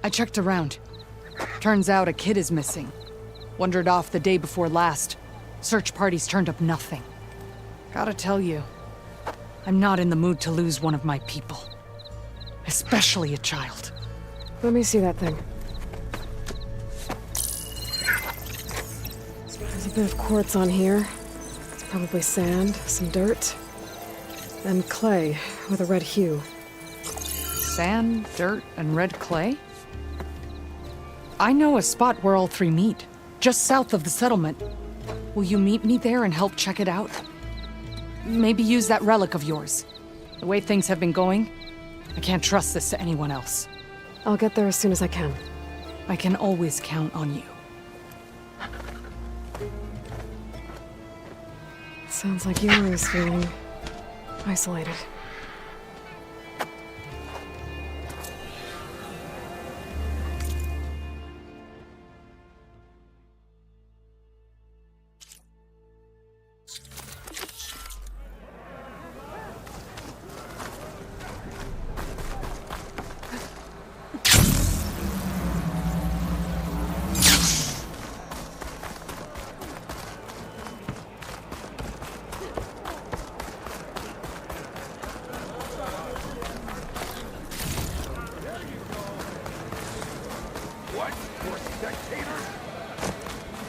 I checked around. Turns out a kid is missing. Wandered off the day before last. Search parties turned up nothing. Gotta tell you, I'm not in the mood to lose one of my people. Especially a child. Let me see that thing. There's a bit of quartz on here. It's probably sand, some dirt, and clay with a red hue. Sand, dirt, and red clay? I know a spot where all three meet, just south of the settlement. Will you meet me there and help check it out? Maybe use that relic of yours. The way things have been going, I can't trust this to anyone else. I'll get there as soon as I can. I can always count on you. Sounds like Yara is feeling isolated.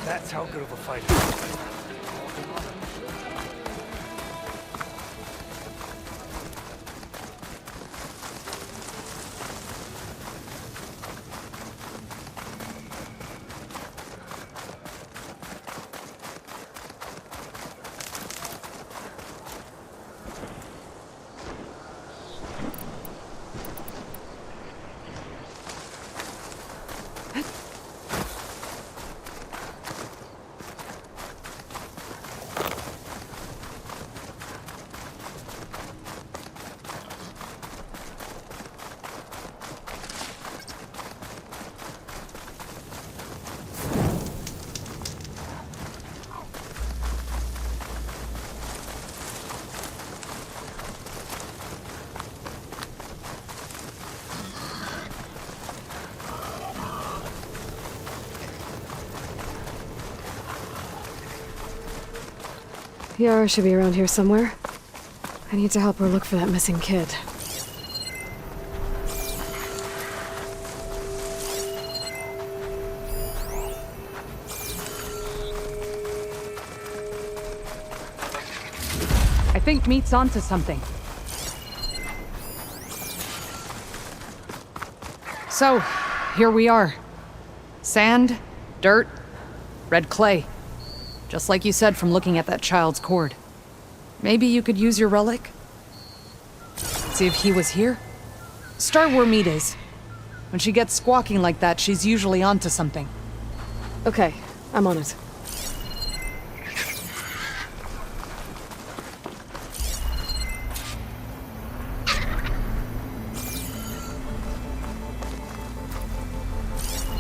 That's how good of a fighter. Yara should be around here somewhere. I need to help her look for that missing kid. I think Meat's onto something. So, here we are. Sand, dirt, red clay. Just like you said from looking at that child's cord. Maybe you could use your relic? See if he was here? Start where Meat is. When she gets squawking like that, she's usually onto something. Okay, I'm on it.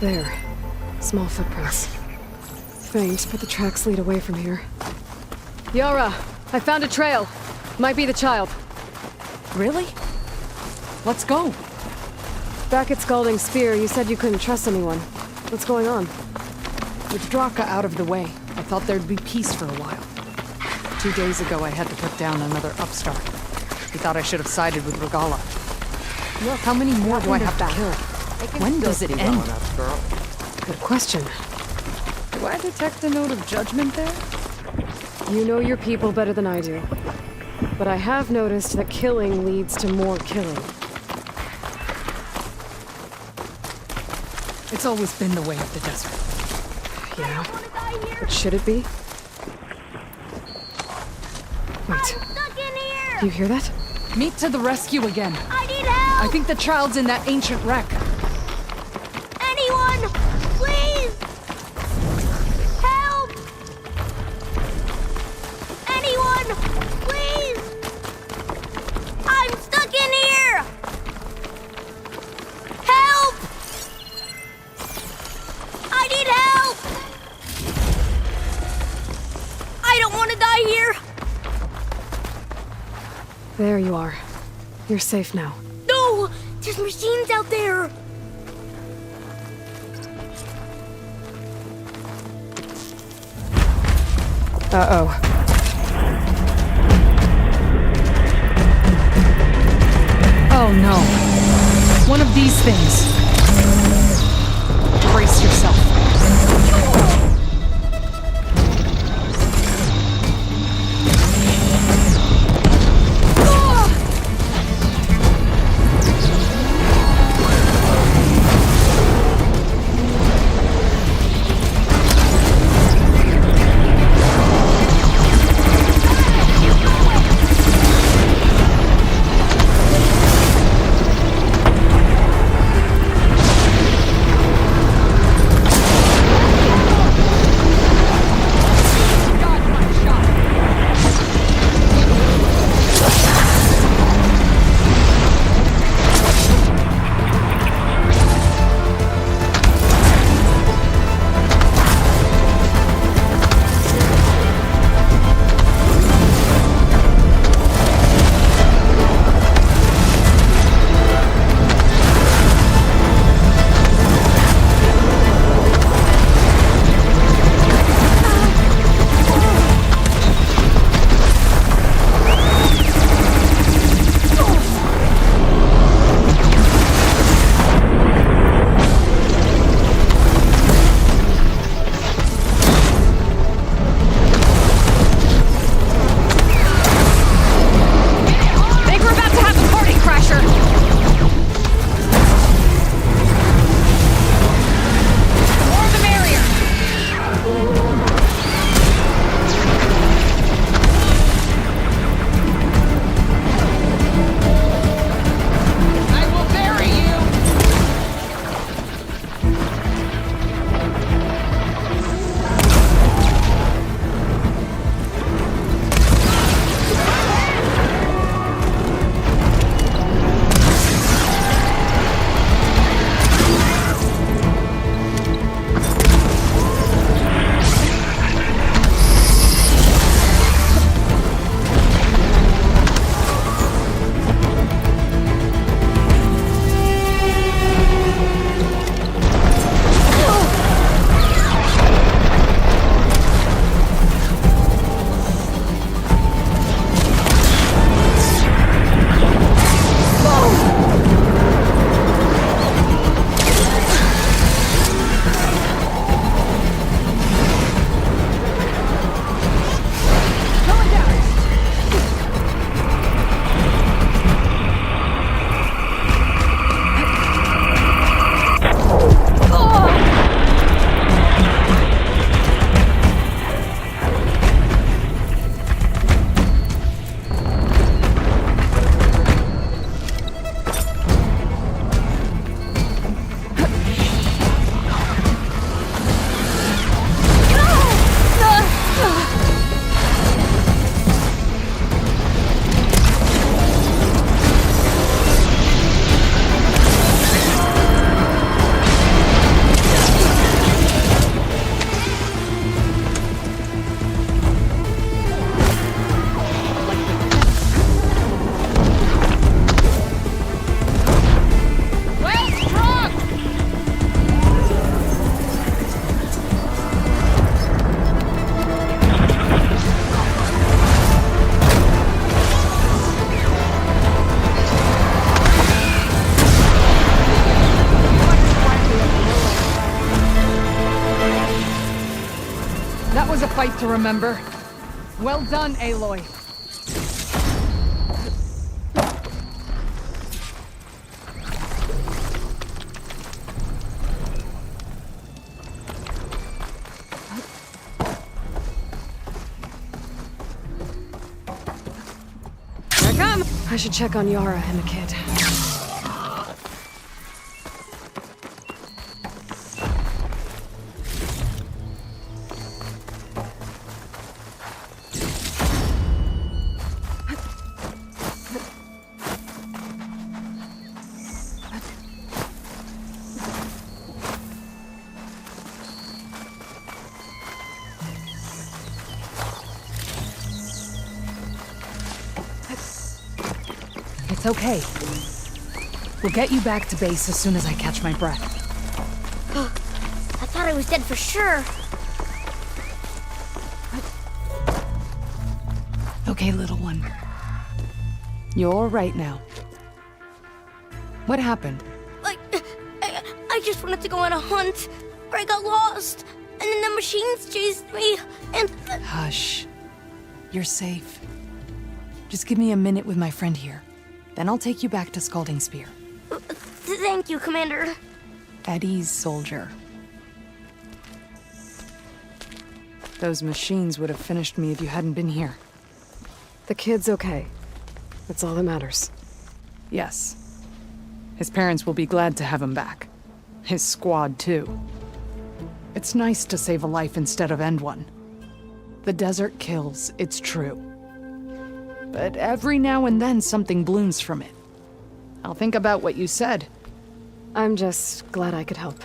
There. Small footprints. Faint, but the tracks lead away from here. Yara! I found a trail! Might be the child. Really? Let's go. Back at Scalding Spear, you said you couldn't trust anyone. What's going on? With Draka out of the way, I thought there'd be peace for a while. 2 days ago, I had to put down another upstart. He thought I should have sided with Regala. Look, how many more do I have to kill? When does it end? Good question. Do I detect a note of judgment there? You know your people better than I do. But I have noticed that killing leads to more killing. It's always been the way of the desert. Yeah. But should it be? Wait. Do you hear that? Meat to the rescue again. I need help! I think the child's in that ancient wreck. Anyone! Please! Help! Anyone! Please! I'm stuck in here! Help! I need help! I don't want to die here! There you are. You're safe now. No! There's machines out there! Uh-oh. Oh no. One of these things. Brace yourself. fight to remember. Well done, Aloy. Here I come! I should check on Yara and the kid. It's okay. We'll get you back to base as soon as I catch my breath. I thought I was dead for sure. Okay, little one. You're all right now. What happened? I just wanted to go on a hunt, but I got lost, and then the machines chased me, and... Hush. You're safe. Just give me a minute with my friend here. Then I'll take you back to Scalding Spear. Thank you, Commander. At ease, soldier. Those machines would have finished me if you hadn't been here. The kid's okay. That's all that matters. Yes. His parents will be glad to have him back. His squad, too. It's nice to save a life instead of end one. The desert kills, it's true. But every now and then something blooms from it. I'll think about what you said. I'm just glad I could help.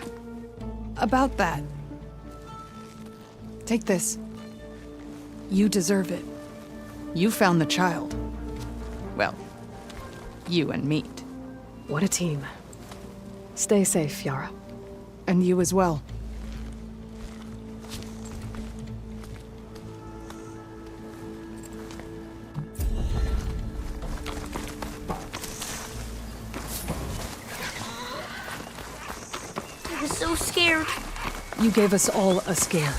About that. Take this. You deserve it. You found the child. Well, you and Meat. What a team. Stay safe, Yara. And you as well. I was so scared. You gave us all a scare.